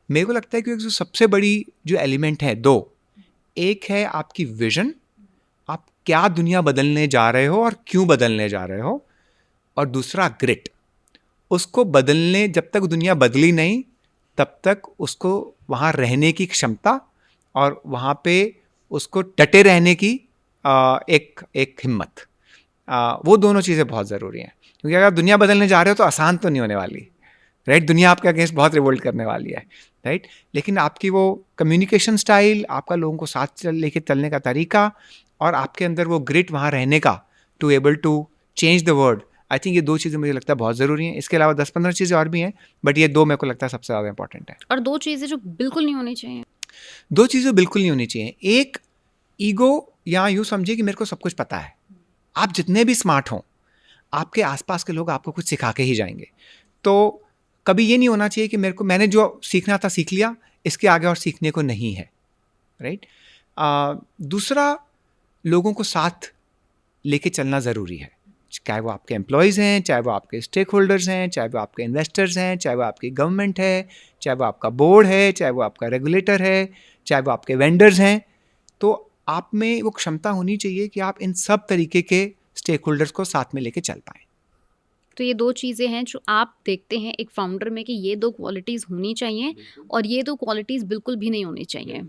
मेरे को लगता है कि जो सबसे बड़ी जो एलिमेंट है, दो, एक है आपकी विजन, आप क्या दुनिया बदलने जा रहे हो और क्यों बदलने जा रहे हो, और दूसरा ग्रिट। उसको बदलने, जब तक दुनिया बदली नहीं तब तक उसको वहाँ रहने की क्षमता और वहाँ पे उसको डटे रहने की एक हिम्मत, वो दोनों चीज़ें बहुत ज़रूरी हैं। क्योंकि अगर दुनिया बदलने जा रहे हो तो आसान तो नहीं होने वाली, राइट? दुनिया आपके अगेंस्ट बहुत रिवोल्ट करने वाली है, राइट? लेकिन आपकी वो कम्युनिकेशन स्टाइल, आपका लोगों को साथ लेके चलने का तरीका, और आपके अंदर वो ग्रिट वहाँ रहने का, to able to change the world, I think ये दो चीज़ें मुझे लगता है बहुत ज़रूरी हैं। इसके अलावा 10-15 चीज़ें और भी हैं, बट ये दो मेरे को लगता है सबसे ज़्यादा इंपॉर्टेंट है। और दो चीज़ें जो बिल्कुल नहीं होनी चाहिए? दो चीज़ें बिल्कुल नहीं होनी चाहिए। एक, ईगो, या यूँ समझिए कि मेरे को सब कुछ पता है। आप जितने भी स्मार्ट हों, आपके आसपास के लोग आपको कुछ सिखा के ही जाएंगे। तो कभी ये नहीं होना चाहिए कि मैंने जो सीखना था सीख लिया, इसके आगे और सीखने को नहीं है, राइट? दूसरा, लोगों को साथ लेके चलना ज़रूरी है, चाहे वो आपके एम्प्लॉयज़ हैं, चाहे वो आपके स्टेक होल्डर्स हैं, चाहे वो आपके इन्वेस्टर्स हैं, चाहे वो आपकी गवर्नमेंट है, चाहे वो आपका बोर्ड है, चाहे वो आपका रेगुलेटर है, चाहे वो आपके वेंडर्स हैं। तो आप में वो क्षमता होनी चाहिए कि आप इन सब तरीके के स्टेक होल्डर्स को साथ में लेके चल पाएँ। तो ये दो चीज़ें हैं जो आप देखते हैं एक फाउंडर में कि ये दो क्वालिटीज़ होनी चाहिए, और ये दो क्वालिटीज़ बिल्कुल भी नहीं होनी चाहिए।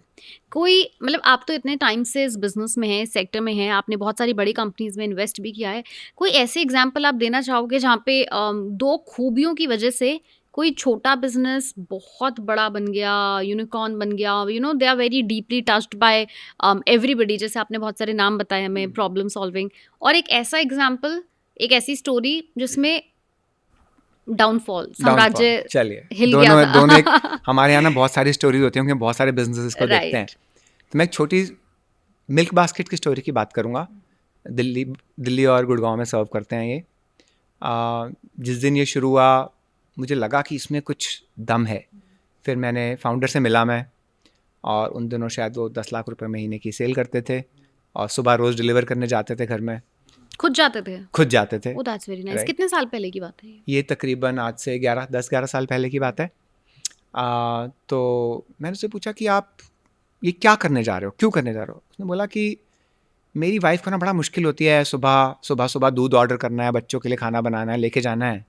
कोई, मतलब आप तो इतने टाइम से इस बिज़नेस में हैं, इस सेक्टर में हैं, आपने बहुत सारी बड़ी कंपनीज़ में इन्वेस्ट भी किया है। कोई ऐसे एग्जांपल आप देना चाहोगे जहाँ पे दो खूबियों की वजह से कोई छोटा बिज़नेस बहुत बड़ा बन गया, यूनिकॉर्न बन गया, they are very deeply touched by everybody, जैसे आपने बहुत सारे नाम बताए हमें, प्रॉब्लम सॉल्विंग, और एक ऐसा एग्जाम्पल, एक ऐसी स्टोरी जिसमें डाउनफॉल, साम्राज्य चलिए, हिल गया था। दोनों हमारे यहाँ ना बहुत सारी स्टोरीज होती हैं, बहुत सारे बिजनेसेस को देखते हैं। तो मैं एक छोटी मिल्क बास्केट की स्टोरी की बात करूँगा। दिल्ली और गुड़गांव में सर्व करते हैं ये। जिस दिन ये शुरू हुआ, मुझे लगा कि इसमें कुछ दम है। फिर मैंने फाउंडर से मिला मैं, और उन दिनों शायद वो 10 लाख रुपए महीने की सेल करते थे, और सुबह रोज़ डिलीवर करने जाते थे घर में। खुद जाते थे? खुद जाते थे। ओह, दैट्स वेरी नाइस। Right. कितने साल पहले की बात है ये? ये तकरीबन आज से 10-11 साल पहले की बात है। तो मैंने उससे पूछा कि आप ये क्या करने जा रहे हो, क्यों करने जा रहे हो? उसने बोला कि मेरी वाइफ को ना बड़ा मुश्किल होती है, सुबह दूध ऑर्डर करना है, बच्चों के लिए खाना बनाना है, लेके जाना है,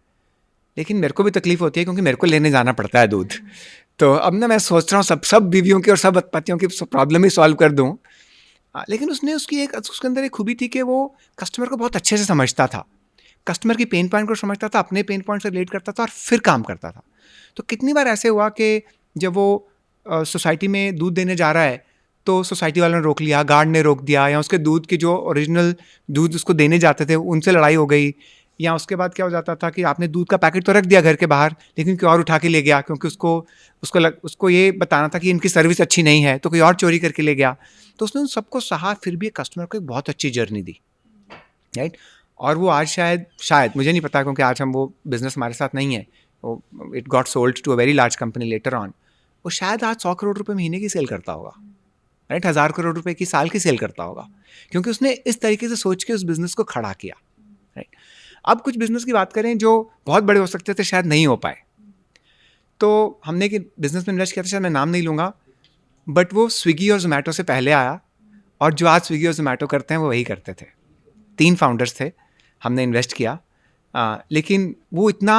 लेकिन मेरे को भी तकलीफ होती है क्योंकि मेरे को लेने जाना पड़ता है दूध। तो अब ना मैं सोच रहा हूँ सब बीवियों की और सब पतियों की प्रॉब्लम ही सॉल्व कर दूँ। लेकिन उसके अंदर एक खूबी थी कि वो कस्टमर को बहुत अच्छे से समझता था, कस्टमर की पेन पॉइंट को समझता था, अपने पेन पॉइंट से रिलेट करता था और फिर काम करता था। तो कितनी बार ऐसे हुआ कि जब वो सोसाइटी में दूध देने जा रहा है तो सोसाइटी वालों ने रोक लिया, गार्ड ने रोक दिया, या उसके दूध की जो ओरिजिनल दूध उसको देने जाते थे उनसे लड़ाई हो गई, या उसके बाद क्या हो जाता था कि आपने दूध का पैकेट तो रख दिया घर के बाहर लेकिन कोई और उठा के ले गया क्योंकि उसको ये बताना था कि इनकी सर्विस अच्छी नहीं है, तो कोई और चोरी करके ले गया। तो उसने उन सबको सहा, फिर भी कस्टमर को एक बहुत अच्छी जर्नी दी, राइट। और वो आज शायद मुझे नहीं पता क्योंकि आज वो बिजनेस हमारे साथ नहीं है, वो it got sold to a very large company later on. वो शायद आज 100 करोड़ रुपए महीने की सेल करता होगा, राइट, 1000 करोड़ रुपए की साल की सेल करता होगा, क्योंकि उसने इस तरीके से सोच के उस बिजनेस को खड़ा किया, राइट। अब कुछ बिजनेस की बात करें जो बहुत बड़े हो सकते थे, शायद नहीं हो पाए। तो हमने एक बिजनेस में इन्वेस्ट किया था, शायद मैं नाम नहीं लूँगा, बट वो स्विगी और जोमेटो से पहले आया, और जो आज स्विगी और जोमेटो करते हैं वो वही करते थे। 3 फाउंडर्स थे, हमने इन्वेस्ट किया, लेकिन वो इतना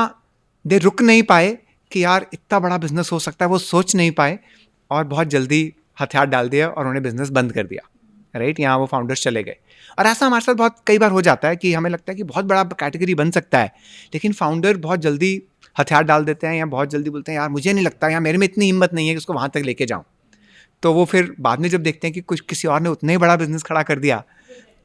देर रुक नहीं पाए कि यार इतना बड़ा बिजनेस हो सकता है, वो सोच नहीं पाए और बहुत जल्दी हथियार डाल दिया और उन्होंने बिजनेस बंद कर दिया, राइट। यहाँ वो फाउंडर्स चले गए। और ऐसा हमारे साथ बहुत कई बार हो जाता है कि हमें लगता है कि बहुत बड़ा कैटेगरी बन सकता है, लेकिन फाउंडर बहुत जल्दी हथियार डाल देते हैं या बहुत जल्दी बोलते हैं यार मुझे नहीं लगता, या मेरे में इतनी हिम्मत नहीं है कि उसको वहाँ तक लेके जाऊँ। तो वो फिर बाद में जब देखते हैं कि कुछ किसी और ने उतना ही बड़ा बिजनेस खड़ा कर दिया,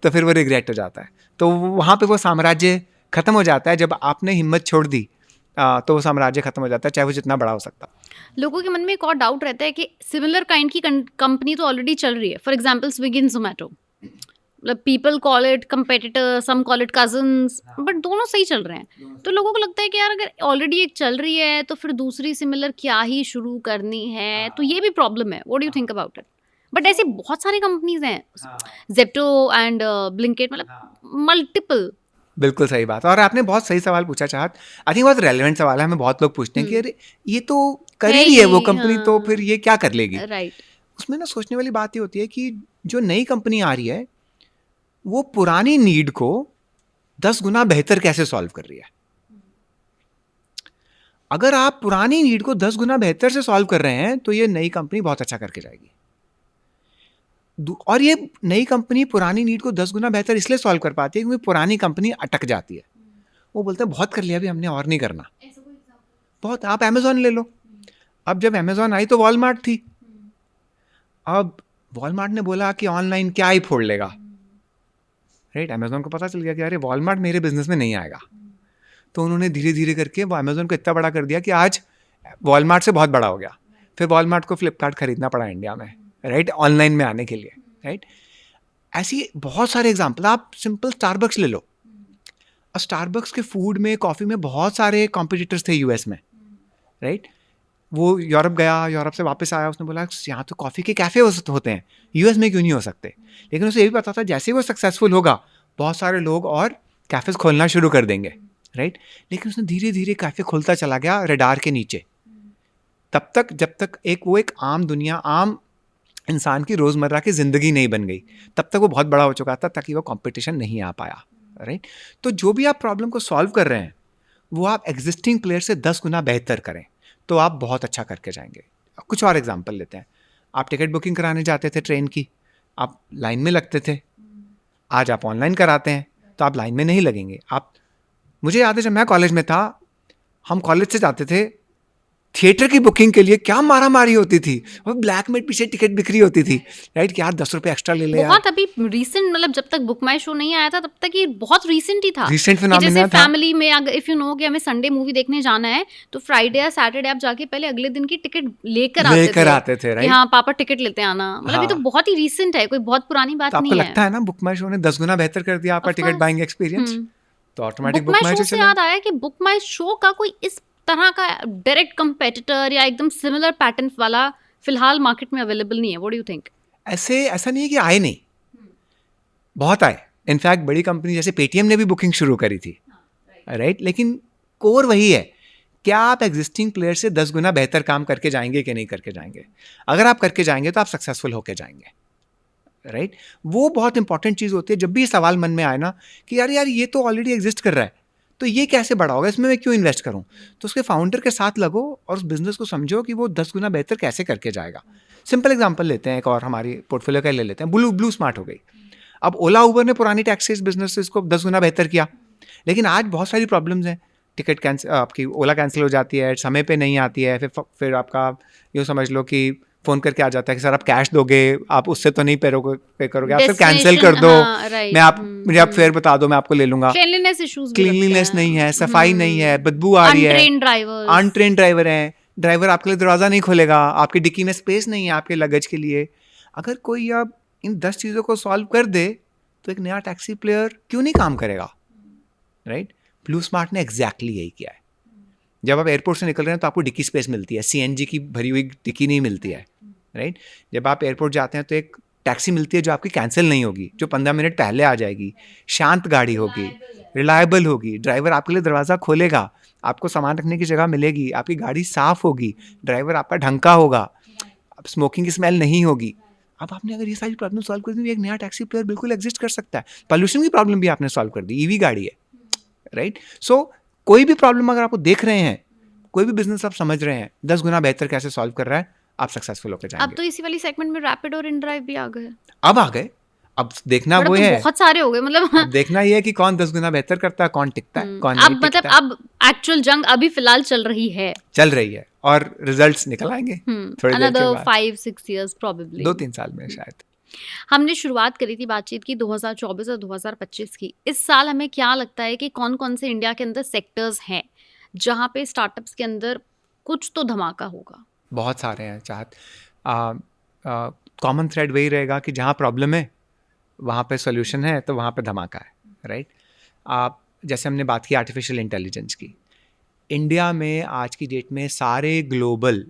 तो फिर वो रिग्रेट हो जाता है। तो वहाँ पे वो साम्राज्य खत्म हो जाता है। जब आपने हिम्मत छोड़ दी तो वो साम्राज्य खत्म हो जाता है, चाहे वो जितना बड़ा हो सकता। लोगों के मन में एक और डाउट रहता है कि सिमिलर काइंड की कंपनी तो ऑलरेडी चल रही है, for example Swiggy and Zomato, मतलब people call it competitor, some call it cousins, but दोनों सही चल रहे हैं। तो लोगों को लगता है कि यार अगर ऑलरेडी एक चल रही है तो फिर दूसरी सिमिलर क्या ही शुरू करनी है, तो ये भी प्रॉब्लम है। What do you think about it? But ऐसी बहुत सारी कंपनीज हैं, जेप्टो एंड ब्लिंकिट, मतलब मल्टीपल। बिल्कुल सही बात। और आपने बहुत सही सवाल पूछा चाहत, आई थिंक बहुत रेलेवेंट सवाल है। हमें बहुत लोग पूछते हैं कि अरे ये तो कर ही रही है वो कंपनी, तो फिर ये क्या कर लेगी, राइट। उसमें ना सोचने वाली बात ये होती है कि जो नई कंपनी आ रही है वो पुरानी नीड को 10 गुना बेहतर कैसे सॉल्व कर रही है। अगर आप पुरानी नीड को 10 गुना बेहतर से सॉल्व कर रहे हैं तो ये नई कंपनी बहुत अच्छा करके जाएगी। और ये नई कंपनी पुरानी नीड को 10 गुना बेहतर इसलिए सॉल्व कर पाती है क्योंकि पुरानी कंपनी अटक जाती है। वो बोलते हैं बहुत कर लिया, अभी हमने और नहीं करना। बहुत, आप अमेजोन ले लो। अब जब अमेजोन आई तो वॉलमार्ट थी। अब वॉलमार्ट ने बोला कि ऑनलाइन क्या ही फोड़ लेगा, राइट। अमेजोन को पता चल गया कि अरे वॉलमार्ट मेरे बिजनेस में नहीं आएगा, तो उन्होंने धीरे धीरे करके वो अमेजोन को इतना बड़ा कर दिया कि आज वॉलमार्ट से बहुत बड़ा हो गया। फिर वॉलमार्ट को फ्लिपकार्ट खरीदना पड़ा इंडिया में, राइट, ऑनलाइन में आने के लिए, राइट। ऐसी बहुत सारे एग्जाम्पल। आप सिंपल स्टारबक्स ले लो। स्टारबक्स के फूड में, कॉफ़ी में बहुत सारे कॉम्पिटिटर्स थे यूएस में, राइट। वो यूरोप गया, यूरोप से वापस आया, उसने बोला यहाँ तो कॉफ़ी के कैफ़े होते हैं, यूएस में क्यों नहीं हो सकते। लेकिन उसे ये भी पता था जैसे ही वो सक्सेसफुल होगा बहुत सारे लोग और कैफ़ेज़ खोलना शुरू कर देंगे, राइट। लेकिन उसने धीरे धीरे कैफ़े खोलता चला गया रडार के नीचे, तब तक जब तक एक आम दुनिया, आम इंसान की रोज़मर्रा की ज़िंदगी नहीं बन गई, तब तक वो बहुत बड़ा हो चुका था ताकि वो कंपटीशन नहीं आ पाया, राइट। तो जो भी आप प्रॉब्लम को सॉल्व कर रहे हैं वो आप एग्जिस्टिंग प्लेयर से 10 गुना बेहतर करें तो आप बहुत अच्छा करके जाएंगे। कुछ और एग्जांपल लेते हैं। आप टिकट बुकिंग कराने जाते थे ट्रेन की, आप लाइन में लगते थे। आज आप ऑनलाइन कराते हैं तो आप लाइन में नहीं लगेंगे। मुझे याद है जब मैं कॉलेज में था, हम कॉलेज से जाते थे, थिएटर की बुकिंग के लिए क्या मारा मारी होती थी, और ब्लैक में पीछे टिकट बिक्री होती थी, राइट, कि यार 10 रुपये एक्स्ट्रा ले ले। बहुत अभी रीसेंट, मतलब जब तक बुक माई शो नहीं आया था तब तक ये बहुत रीसेंट ही था। रीसेंट फिनोमेना था। फैमिली में अगर इफ यू नो कि हमें संडे मूवी देखने जाना है तो फ्राइडे या सैटरडे आप जाके पहले अगले दिन की टिकट लेकर आते थे, राइट। हाँ, पापा टिकट लेते आना, मतलब ये तो बहुत ही रीसेंट है, कोई बहुत पुरानी बात नहीं है। आपको लगता है ना बुक माई शो ने 10 गुना बेहतर कर दिया आपका टिकट बाइंग एक्सपीरियंस, तो ऑटोमेटिक बुक माई शो से याद आया कि बुक माई शो का कोई इस तरह का डायरेक्ट कंपेटिटर या एकदम सिमिलर पैटर्न वाला फिलहाल मार्केट में अवेलेबल नहीं है। What do you think? ऐसा नहीं है कि आए नहीं, बहुत आए। इनफैक्ट बड़ी कंपनी जैसे पेटीएम ने भी बुकिंग शुरू करी थी, राइट। लेकिन कोर वही है, क्या आप एग्जिस्टिंग प्लेयर से 10 गुना बेहतर काम करके जाएंगे कि नहीं करके जाएंगे। अगर आप करके जाएंगे तो आप सक्सेसफुल होके जाएंगे, राइट वो बहुत इंपॉर्टेंट चीज़ होती है। जब भी ये सवाल मन में आए ना कि यार ये तो ऑलरेडी एग्जिस्ट कर रहा है, तो ये कैसे बड़ा होगा, इसमें मैं क्यों इन्वेस्ट करूं, तो उसके फाउंडर के साथ लगो और उस बिजनेस को समझो कि वो 10 गुना बेहतर कैसे करके जाएगा। सिंपल एग्जांपल लेते हैं एक और, हमारी पोर्टफोलियो का ले लेते हैं, ब्लू स्मार्ट हो गई। अब ओला उबर ने पुरानी टैक्सीज बिजनेस को 10 गुना बेहतर किया, लेकिन आज बहुत सारी प्रॉब्लम्स हैं। टिकट कैंसिल, आपकी ओला कैंसिल हो जाती है, समय पे नहीं आती है, फिर आपका यूँ समझ लो कि फ़ोन करके आ जाता है कि सर आप कैश दोगे, आप उससे तो नहीं पे करोगे, आप सिर्फ कैंसिल कर दो, मुझे आप फेयर बता दो, मैं आपको ले लूँगा। क्लीनलीनेस नहीं है, सफाई नहीं है, बदबू आ रही है, अनट्रेन ड्राइवर हैं, ड्राइवर आपके लिए दरवाज़ा नहीं खोलेगा, आपकी डिक्की में स्पेस नहीं है आपके लगेज के लिए। अगर कोई अब इन 10 चीज़ों को सॉल्व कर दे तो एक नया टैक्सी प्लेयर क्यों नहीं काम करेगा, राइट? ब्लू स्मार्ट ने एग्जैक्टली यही किया है। जब आप एयरपोर्ट से निकल रहे हैं तो आपको डिक्की स्पेस मिलती है, सीएनजी की भरी हुई डिक्की नहीं मिलती है, राइट? जब आप एयरपोर्ट जाते हैं तो एक टैक्सी मिलती है जो आपकी कैंसिल नहीं होगी, जो 15 मिनट पहले आ जाएगी, शांत गाड़ी होगी, रिलायबल होगी, ड्राइवर आपके लिए दरवाज़ा खोलेगा, आपको सामान रखने की जगह मिलेगी, आपकी गाड़ी साफ़ होगी, ड्राइवर आपका ढंग का होगा, स्मोकिंग की स्मेल नहीं होगी। अब आपने अगर ये सारी प्रॉब्लम सॉल्व कर दी, एक नया टैक्सी प्लेयर बिल्कुल एग्जिस्ट कर सकता है। पॉल्यूशन की प्रॉब्लम भी आपने सॉल्व कर दी, ईवी गाड़ी है, राइट? सो कोई भी प्रॉब्लम अगर आपको देख रहे हैं, कोई भी बिजनेस आप समझ रहे हैं 10 गुना बेहतर कैसे सॉल्व कर रहा है, आप सक्सेसफुल होकर जाएंगे। अब तो इसी वाली सेगमेंट में रैपिड और इनड्राइव भी आ गए। अब आ गए, अब देखना वो तो है, बहुत सारे हो गए, मतलब अब देखना ये है कि कौन 10 गुना बेहतर करता है, कौन टिकता है, कौन नहीं टिकता। मतलब अब एक्चुअल जंग अभी फिलहाल चल रही है और रिजल्ट्स निकल आएंगे थोड़ी देर के बाद, 5-6 years probably, 2-3 साल में शायद। हमने शुरुआत करी थी बातचीत की 2024 और 2025 की। इस साल हमें क्या लगता है कि कौन कौन से इंडिया के अंदर सेक्टर्स हैं जहाँ पे स्टार्टअप्स के अंदर कुछ तो धमाका होगा? बहुत सारे हैं चाहत। कॉमन थ्रेड वही रहेगा कि जहाँ प्रॉब्लम है वहाँ पे सॉल्यूशन है, तो वहाँ पे धमाका है, राइट? जैसे हमने बात की आर्टिफिशियल इंटेलिजेंस की, इंडिया में आज की डेट में सारे ग्लोबल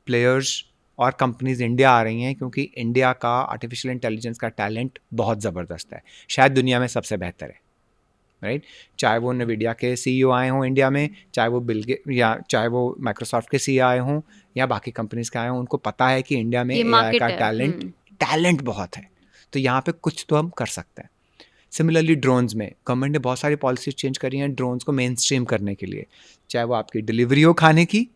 प्लेयर्स और कंपनीज इंडिया आ रही हैं, क्योंकि इंडिया का आर्टिफिशियल इंटेलिजेंस का टैलेंट बहुत ज़बरदस्त है, शायद दुनिया में सबसे बेहतर है, राइट? चाहे वो NVIDIA के CEO आए हों इंडिया में, चाहे वो या चाहे वो माइक्रोसॉफ्ट के CEO आए हों या बाकी कंपनीज के आए हों, उनको पता है कि इंडिया में AI का टैलेंट बहुत है, तो यहाँ पे कुछ तो हम कर सकते हैं। सिमिलरली ड्रोन्स में गवर्नमेंट ने बहुत सारी पॉलिसीज चेंज करी हैं ड्रोन्स को मेन स्ट्रीम करने के लिए, चाहे वो आपकी डिलीवरी हो खाने की,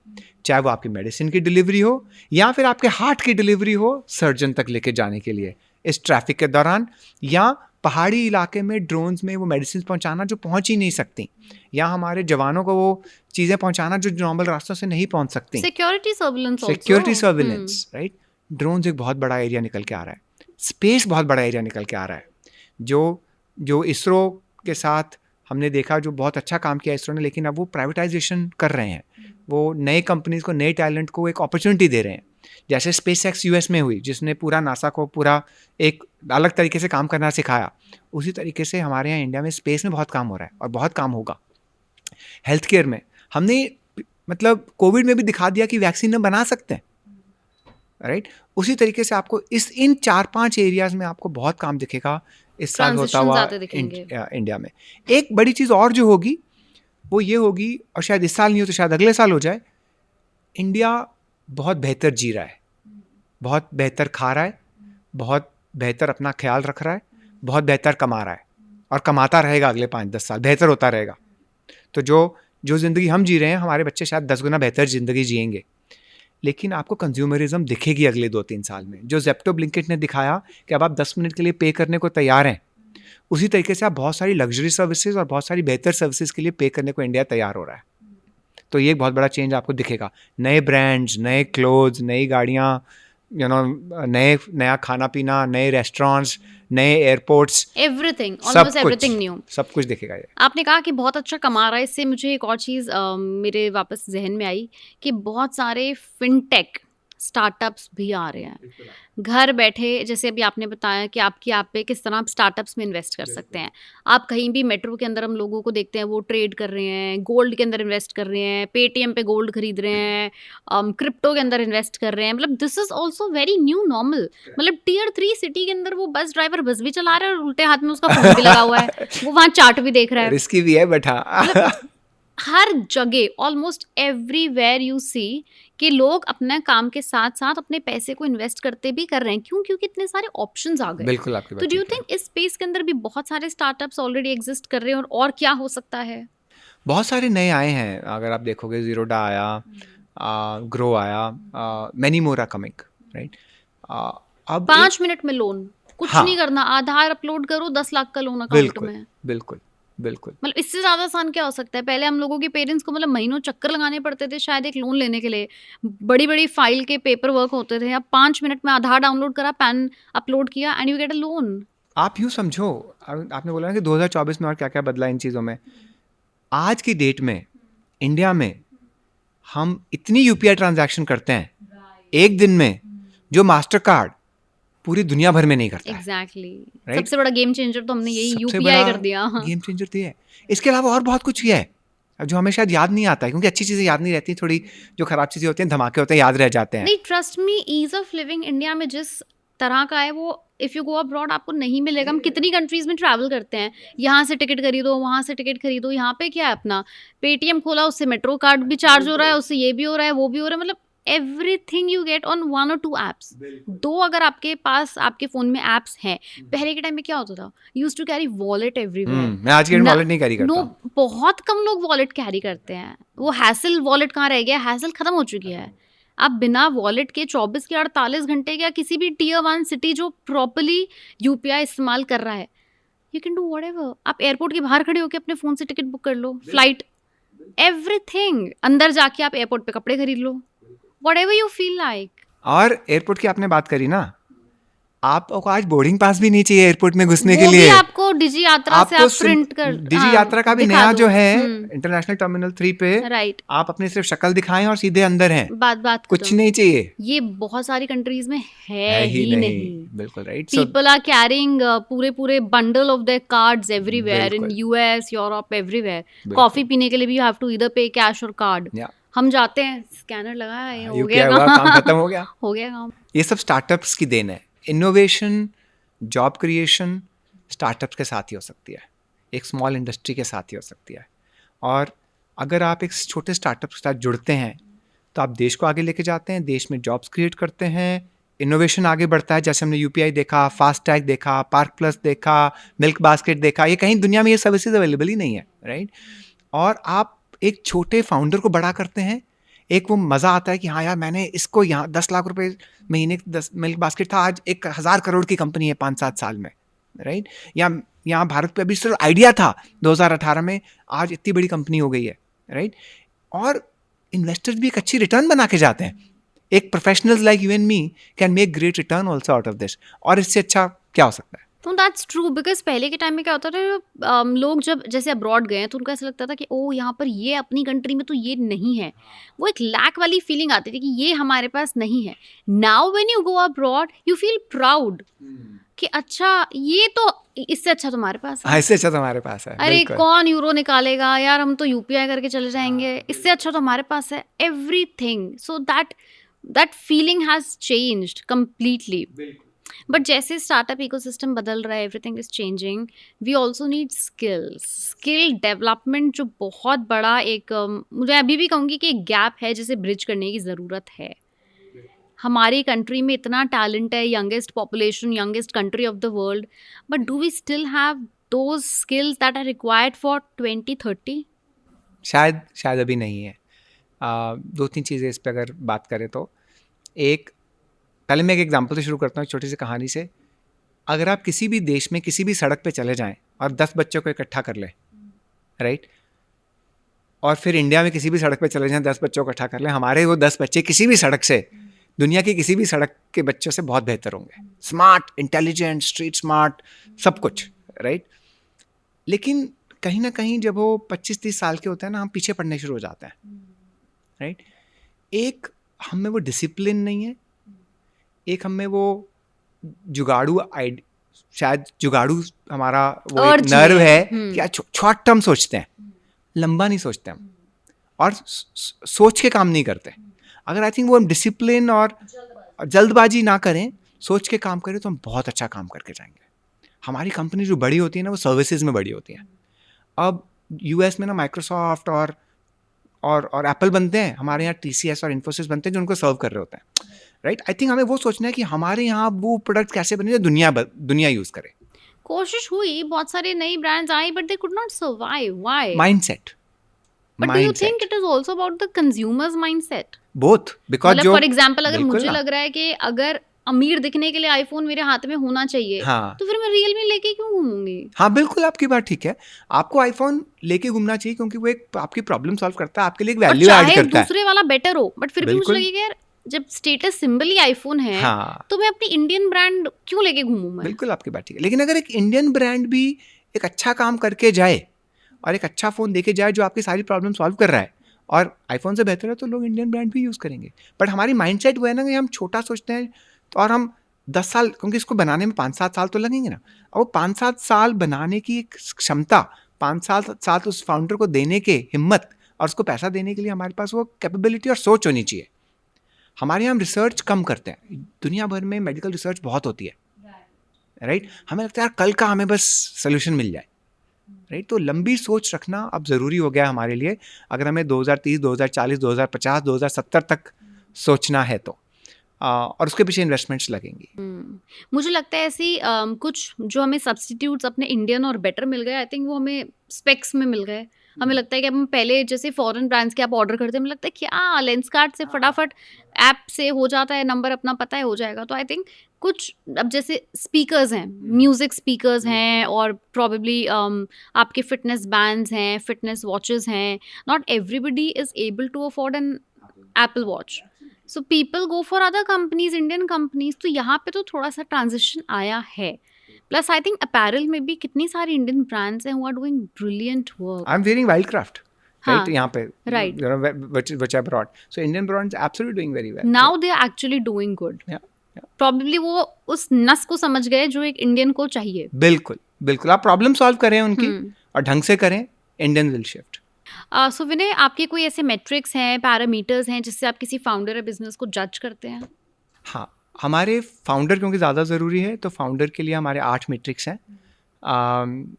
चाहे वो आपकी मेडिसिन की डिलीवरी हो, या फिर आपके हार्ट की डिलीवरी हो सर्जन तक लेके जाने के लिए इस ट्रैफिक के दौरान, या पहाड़ी इलाके में ड्रोन्स में वो मेडिसिन पहुंचाना जो पहुंच ही नहीं सकती, या हमारे जवानों को वो चीज़ें पहुंचाना जो नॉर्मल रास्तों से नहीं पहुंच सकती। Security surveillance, right? ड्रोन्स एक बहुत बड़ा एरिया निकल के आ रहा है, स्पेस बहुत बड़ा एरिया निकल के आ रहा है, जो इसरो के साथ हमने देखा, जो बहुत अच्छा काम किया इसरो ने, लेकिन अब वो प्राइवेटाइजेशन कर रहे हैं, वो नए कंपनीज को, नए टैलेंट को एक अपॉर्चुनिटी दे रहे हैं। जैसे SpaceX US में हुई, जिसने पूरा नासा को पूरा एक अलग तरीके से काम करना सिखाया, उसी तरीके से हमारे यहाँ इंडिया में स्पेस में बहुत काम हो रहा है और बहुत काम होगा। हेल्थ केयर में हमने मतलब कोविड में भी दिखा दिया कि वैक्सीन हम बना सकते हैं, राइट? उसी तरीके से आपको इन 4-5 एरियाज में आपको बहुत काम दिखेगा इस साल होता हुआ इंडिया में। एक बड़ी चीज़ और जो होगी वो ये होगी, और शायद इस साल नहीं हो तो शायद अगले साल हो जाए, इंडिया बहुत बेहतर जी रहा है, बहुत बेहतर खा रहा है, बहुत बेहतर अपना ख्याल रख रहा है, बहुत बेहतर कमा रहा है और कमाता रहेगा अगले 5-10 साल, बेहतर होता रहेगा। तो जो ज़िंदगी हम जी रहे हैं, हमारे बच्चे शायद 10 गुना बेहतर ज़िंदगी जिएंगे, लेकिन आपको कंज्यूमरिज्म दिखेगी अगले 2-3 साल में। जो ज़ेप्टो ब्लिंकिट ने दिखाया कि अब आप 10 मिनट के लिए पे करने को तैयार हैं, उसी तरीके से आप बहुत सारी लग्जरी सर्विसेज और बहुत सारी बेहतर सर्विसेज के लिए पे करने को इंडिया तैयार हो रहा है। तो ये एक बहुत बड़ा चेंज आपको दिखेगा। नए ब्रांड्स, नए क्लोथ्स, नई गाड़ियाँ, नया खाना पीना, नए रेस्टोरेंट्स, नए airports, everything, almost everything new, सब कुछ दिखेगा ये। आपने कहा कि बहुत अच्छा कमा रहा है, इससे मुझे एक और चीज़ मेरे वापस जहन में आई कि बहुत सारे फिनटेक स्टार्टअप्स भी आ रहे हैं घर बैठे। जैसे अभी आपने बताया कि आपकी ऐप पे किस तरह आप स्टार्टअप्स में इन्वेस्ट कर सकते हैं। आप कहीं भी मेट्रो के अंदर हम लोगों को देखते हैं वो ट्रेड कर रहे हैं, गोल्ड के अंदर इन्वेस्ट कर रहे हैं, पेटीएम पे गोल्ड खरीद रहे हैं, क्रिप्टो के अंदर इन्वेस्ट कर रहे हैं। मतलब this is also very new normal. मतलब Tier 3 सिटी के अंदर वो बस ड्राइवर बस भी चला रहा है और उल्टे हाथ में उसका फोन भी लगा हुआ है, वो वहाँ चार्ट भी देख रहा है। रिस्की भी है बट हाँ हर जगह ऑलमोस्ट एवरीवेयर यू सी कि लोग अपने काम के साथ साथ अपने पैसे को इन्वेस्ट करते भी कर रहे हैं। क्यों? क्योंकि इतने सारे ऑप्शंस आ गए। बिल्कुल आपकी तो बात डू यू ठीक है। थिंक इस स्पेस के अंदर भी बहुत सारे स्टार्टअप्स ऑलरेडी एग्जिस्ट कर रहे हैं और क्या हो सकता है? बहुत सारे नए आए हैं, अगर आप देखोगे ज़ीरोडा आया, ग्रो आया, many more are coming, right. अब 5 मिनट में लोन, कुछ हाँ, नहीं करना, आधार अपलोड करो, 10 लाख का लोन अकाउंट बिल्कुल में। बिल्कुल बिल्कुल। मतलब इससे ज़्यादा आसान क्या हो सकता है? पहले हम लोगों के पेरेंट्स को मतलब महीनों चक्कर लगाने पड़ते थे शायद एक लोन लेने के लिए। बड़ी-बड़ी फाइल के पेपर वर्क होते थे। अब 5 मिनट में आधार डाउनलोड करा, पैन अपलोड किया and you get a loan. आप यूँ समझो, आपने बोला ना कि 2024 में और क्या क्या बदला इन चीज़ों में। आज की डेट में इंडिया में हम इतनी यूपीआई ट्रांजैक्शन करते हैं एक दिन में, जो मास्टर कार्ड पूरी दुनिया भर में नहीं करता है। एग्जैक्टली। Right? सबसे बड़ा गेम चेंजर तो हमने यही सबसे यूपीआई बड़ा कर दिया। गेम चेंजर तो ये है। इसके अलावा और बहुत कुछ किया है अब जो हमें शायद याद नहीं आता है, क्योंकि अच्छी चीज़ें याद नहीं रहती, थोड़ी जो खराब चीज़ें होती हैं, धमाके होते हैं, याद रह जाते हैं। नहीं, trust me, ease of living India में जिस तरह का है वो इफ़ यू गो अब्रॉड आपको नहीं मिलेगा। हम कितनी कंट्रीज में ट्रैवल करते हैं, यहाँ से टिकट खरीदो, वहाँ से टिकट खरीदो। यहाँ पे क्या है, अपना पेटीएम खोला, उससे मेट्रो कार्ड भी चार्ज हो रहा है, उससे ये भी हो रहा है, वो भी हो रहा है। मतलब एवरीथिंग यू गेट ऑन 1 और 2 ऐप्स। 2 अगर आपके पास आपके फ़ोन में ऐप्स हैं। पहले के टाइम में क्या होता था, used to carry wallet everywhere. मैं आज के डेट में ना- वॉलेट नहीं कैरी करता नो, हूँ। बहुत कम लोग वॉलेट कैरी करते हैं। वो हैसल वॉलेट कहाँ रह गया? हैसल खत्म हो चुकी है। आप बिना वॉलेट के 24 के 48 घंटे या किसी भी टियर 1 सिटी जो प्रॉपर्ली यूपीआई इस्तेमाल कर रहा है, यू कैन डू व्हाटएवर। आप एयरपोर्ट के बाहर खड़े होकर अपने फोन से टिकट बुक कर लो, फ्लाइट, एवरीथिंग। अंदर जाके आप एयरपोर्ट पे कपड़े खरीद लो, व्हाटएवर यू फील लाइक। और एयरपोर्ट की आपने बात करी ना, आपको आज बोर्डिंग पास भी नहीं चाहिए एयरपोर्ट में घुसने के वो भी लिए। आपको डिजी यात्रा से आपको आप प्रिंट कर, डिजी यात्रा का भी दिखा नया दो। जो है इंटरनेशनल टर्मिनल 3 पे, राइट, आप अपनी सिर्फ शक्ल दिखाएं और सीधे अंदर हैं, बात कुछ खत्म। नहीं चाहिए। ये बहुत सारी कंट्रीज में है है ही ही नहीं, नहीं। बिल्कुल राइट। People are carrying पूरे bundle of their cards everywhere in बिल्कुल। US, Europe, everywhere. बिल्कुल। कॉफी पीने के लिए भी you have to either pay cash और कार्ड। या हम जाते हैं, स्कैनर लगाया, ये हो यूपीआई गया हुआ, काम खत्म हो गया। हो गया काम। ये सब स्टार्टअप्स की देन है। इनोवेशन, जॉब क्रिएशन स्टार्टअप्स के साथ ही हो सकती है, एक स्मॉल इंडस्ट्री के साथ ही हो सकती है। और अगर आप एक छोटे स्टार्टअप के साथ जुड़ते हैं तो आप देश को आगे लेके जाते हैं, देश में जॉब्स क्रिएट करते हैं, इनोवेशन आगे बढ़ता है। जैसे हमने यूपीआई देखा, फास्ट टैग देखा, पार्क प्लस देखा, मिल्क बास्केट देखा, ये कहीं दुनिया में ये सर्विसेज अवेलेबल ही नहीं है, राइट। और आप एक छोटे फाउंडर को बड़ा करते हैं, एक वो मज़ा आता है कि हाँ यार मैंने इसको यहाँ 10 लाख रुपए महीने 10 मिल्क बास्केट था, आज 1000 करोड़ की कंपनी है 5-7 साल में, राइट। या यहाँ भारत पे अभी सिर्फ आइडिया था 2018 में, आज इतनी बड़ी कंपनी हो गई है, राइट। और इन्वेस्टर्स भी एक अच्छी रिटर्न बना के जाते हैं। एक professionals like you and me can make great return also out of this. और इससे अच्छा क्या हो सकता है? तो दैट्स ट्रू, बिकॉज पहले के टाइम में क्या होता था, लोग जब जैसे अब्रॉड गए तो उनको ऐसा लगता था कि ओ यहाँ पर ये अपनी कंट्री में तो ये नहीं है। वो एक लैक वाली फीलिंग आती थी कि ये हमारे पास नहीं है। Now when you go abroad you feel proud कि अच्छा ये तो इससे अच्छा तुम्हारे पास है। हाँ, इससे अच्छा तो हमारे पास है। अरे बिल्कुल। कौन यूरो निकालेगा यार, हम तो यूपीआई करके चले जाएंगे, इससे अच्छा तो हमारे पास है everything. So that feeling has changed completely. But जैसे स्टार्टअप इकोसिस्टम बदल रहा है, everything is changing, we also need skill development, जो बहुत बड़ा एक मुझे अभी भी कहूँगी कि एक गैप है जिसे ब्रिज करने की ज़रूरत है। हमारी कंट्री में इतना टैलेंट है, youngest population, youngest country of the world, but do we still have those skills that are required for 2030? शायद अभी नहीं है। 2-3 चीज़ें इस पे अगर बात करें तो, एक, पहले मैं एक एग्जांपल से शुरू करता हूँ, एक छोटी सी कहानी से। अगर आप किसी भी देश में किसी भी सड़क पे चले जाएं और 10 बच्चों को इकट्ठा कर लें, राइट, और फिर इंडिया में किसी भी सड़क पे चले जाएं, 10 बच्चों को इकट्ठा कर लें, हमारे वो 10 बच्चे किसी भी सड़क से, दुनिया की किसी भी सड़क के बच्चों से बहुत बेहतर होंगे। स्मार्ट, इंटेलिजेंट, स्ट्रीट स्मार्ट, सब कुछ, राइट। लेकिन कहीं ना कहीं जब वो 25-30 साल के होते हैं ना, हम पीछे पड़ने शुरू हो जाते हैं, राइट। एक हम में वो डिसिप्लिन नहीं है, एक हम में वो शायद जुगाड़ू हमारा वो एक Urge नर्व है। है कि शॉर्ट टर्म सोचते हैं, लंबा नहीं सोचते हम, और सोच के काम नहीं करते। अगर आई थिंक वो हम डिसिप्लिन और जल्दबाजी ना करें, सोच के काम करें, तो हम बहुत अच्छा काम करके जाएंगे। हमारी कंपनी जो बड़ी होती है ना, वो सर्विसेज में बड़ी होती है। अब यूएस में ना माइक्रोसॉफ्ट और और एप्पल बनते हैं, हमारे यहाँ TCS और इन्फोसिस बनते हैं जो उनको सर्व कर रहे होते हैं, राइट। आई थिंक हमें वो सोचना है कि हमारे यहाँ वो प्रोडक्ट कैसे बने जो दुनिया यूज़ करे। कोशिश हुई, बहुत सारे नई brands I, but they could not survive. Why? Mindset, but do you think it is also about the consumers mindset? Both, because मतलब जो फॉर एग्जाम्पल अगर बिल्कुल मुझे ना। लग रहा है कि अगर अमीर दिखने के लिए आईफोन मेरे हाथ में होना चाहिए, हाँ तो फिर मैं रियलमी लेके क्यों घूमूंगी? हाँ, बिल्कुल आपकी बात ठीक है। आपको आईफोन लेके घूमना चाहिए क्योंकि वो एक आपकी प्रॉब्लम सॉल्व करता है, आपके लिए एक और वैल्यू ऐड चाहे करता है। दूसरे वाला बेटर हो, बट फिर भी मुझे बिल्कुल। लगेगा यार जब स्टेटस सिंबल ही आईफोन है, हाँ तो मैं अपनी इंडियन ब्रांड क्यों लेके घूमूं मैं? बिल्कुल आपकी बात ठीक है। लेकिन अगर एक इंडियन ब्रांड भी एक अच्छा काम करके जाए और एक अच्छा फ़ोन देके जाए जो आपकी सारी प्रॉब्लम सॉल्व कर रहा है और आईफोन से बेहतर है, तो लोग इंडियन ब्रांड भी यूज़ करेंगे। बट हमारी माइंडसेट वो है ना कि हम छोटा सोचते हैं, तो और हम 10 साल, क्योंकि इसको बनाने में 5-7 साल तो लगेंगे ना, और वो 5-7 साल बनाने की एक क्षमता, 5 साल उस फाउंडर को देने के हिम्मत और उसको पैसा देने के लिए हमारे पास वो कैपेबिलिटी और सोच होनी चाहिए। हमारे यहाँ हम रिसर्च कम करते हैं, दुनिया भर में मेडिकल रिसर्च बहुत होती है, राइट। हमें लगता है यार कल का हमें बस सोल्यूशन मिल जाए, राइट। तो लंबी सोच रखना अब ज़रूरी हो गया है हमारे लिए, अगर हमें 2030, 2040, 2050, 2070 तक सोचना है तो और उसके पीछे इन्वेस्टमेंट्स लगेंगी। मुझे लगता है ऐसी कुछ जो हमें सब्स्टिट्यूट्स अपने इंडियन और बेटर मिल गए, आई थिंक वो हमें स्पेक्स में मिल गए। हमें लगता है कि हम पहले जैसे फॉरेन ब्रांड्स के आप ऑर्डर करते हैं, हमें लगता है क्या लेंसकार्ट से फटाफट ऐप से हो जाता है, नंबर अपना पता है हो जाएगा। तो आई थिंक कुछ अब जैसे स्पीकर्स हैं, म्यूजिक स्पीकर्स हैं, और प्रॉबेबली आपके फिटनेस बैंड्स हैं, फिटनेस वॉचेस हैं। Not everybody is able to afford an Apple watch, so people go for other companies, Indian companies. तो यहाँ पे तो थोड़ा सा ट्रांजिशन आया है। प्लस आई थिंक अपैरल में भी कितनी सारी इंडियन ब्रांड्स हैं who are doing brilliant work. I am wearing Wildcraft, हाँ, राइट, यहाँ पे, right. you know, which I brought. So Indian brands absolutely doing very well. Now they are actually doing good. Yeah, yeah. Probably वो उस नस को समझ गए जो एक इंडियन को चाहिए। बिल्कुल बिल्कुल, आप प्रॉब्लम सॉल्व करें उनकी हम्म। और ढंग से करें, इंडियन विल शिफ्ट। सो विनय, आपके कोई ऐसे मेट्रिक्स हैं, पैरामीटर्स हैं जिससे आप किसी फाउंडर या बिजनेस को जज करते हैं? हाँ, हमारे फाउंडर क्योंकि ज़्यादा ज़रूरी है, तो फाउंडर के लिए हमारे 8 मैट्रिक्स हैं।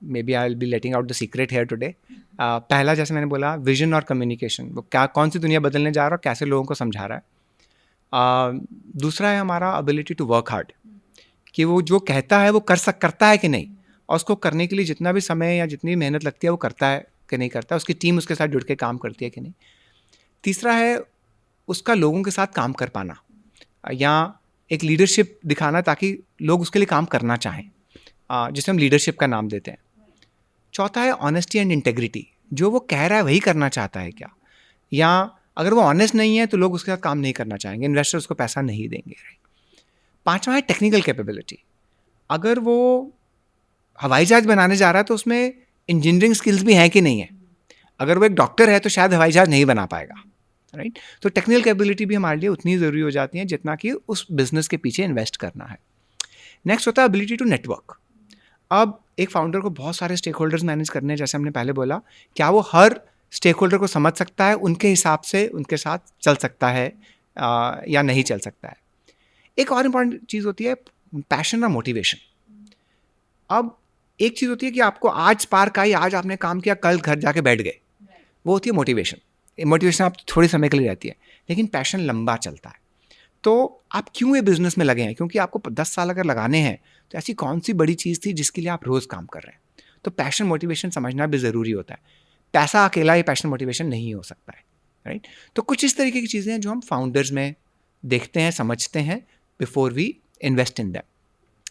Maybe I will be letting out the secret here today. पहला, जैसे मैंने बोला, विजन और कम्युनिकेशन, वो कौन सी दुनिया बदलने जा रहा है और कैसे लोगों को समझा रहा है। दूसरा है हमारा एबिलिटी टू वर्क हार्ड, कि वो जो कहता है वो करता है कि नहीं, और उसको करने के लिए जितना भी समय या जितनी मेहनत लगती है वो करता है कि नहीं करता है, उसकी टीम उसके साथ जुड़ के काम करती है कि नहीं। तीसरा है उसका लोगों के साथ काम कर पाना, या एक लीडरशिप दिखाना ताकि लोग उसके लिए काम करना चाहें, जिसे हम लीडरशिप का नाम देते हैं। चौथा है ऑनेस्टी एंड इंटेग्रिटी, जो वो कह रहा है वही करना चाहता है क्या, या अगर वो ऑनेस्ट नहीं है तो लोग उसके साथ काम नहीं करना चाहेंगे, इन्वेस्टर उसको पैसा नहीं देंगे। पांचवा है टेक्निकल कैपेबिलिटी, अगर वो हवाई जहाज बनाने जा रहा है तो उसमें इंजीनियरिंग स्किल्स भी हैं कि नहीं है, अगर वो एक डॉक्टर है तो शायद हवाई जहाज नहीं बना पाएगा, राइट। तो टेक्निकल कैपेबिलिटी भी हमारे लिए उतनी ज़रूरी हो जाती है जितना कि उस बिजनेस के पीछे इन्वेस्ट करना है। नेक्स्ट होता है एबिलिटी टू नेटवर्क। अब एक फाउंडर को बहुत सारे स्टेक होल्डर्स मैनेज करने हैं, जैसे हमने पहले बोला, क्या वो हर स्टेक होल्डर को समझ सकता है, उनके हिसाब से उनके साथ चल सकता है या नहीं चल सकता है। एक और इम्पॉर्टेंट चीज़ होती है पैशन और मोटिवेशन। अब एक चीज़ होती है कि आपको आज स्पार्क आई, आज आपने काम किया, कल घर जाके बैठ गए, वो होती है मोटिवेशन। मोटिवेशन आप थोड़े समय के लिए रहती है, लेकिन पैशन लंबा चलता है। तो आप क्यों ये बिजनेस में लगे हैं? क्योंकि आपको 10 साल अगर लगाने हैं तो ऐसी कौन सी बड़ी चीज़ थी जिसके लिए आप रोज़ काम कर रहे हैं? तो पैशन मोटिवेशन समझना भी ज़रूरी होता है। पैसा अकेला ही पैशन मोटिवेशन नहीं हो सकता है, राइट। तो कुछ इस तरीके की चीज़ें हैं जो हम फाउंडर्स में देखते हैं, समझते हैं before we invest in that.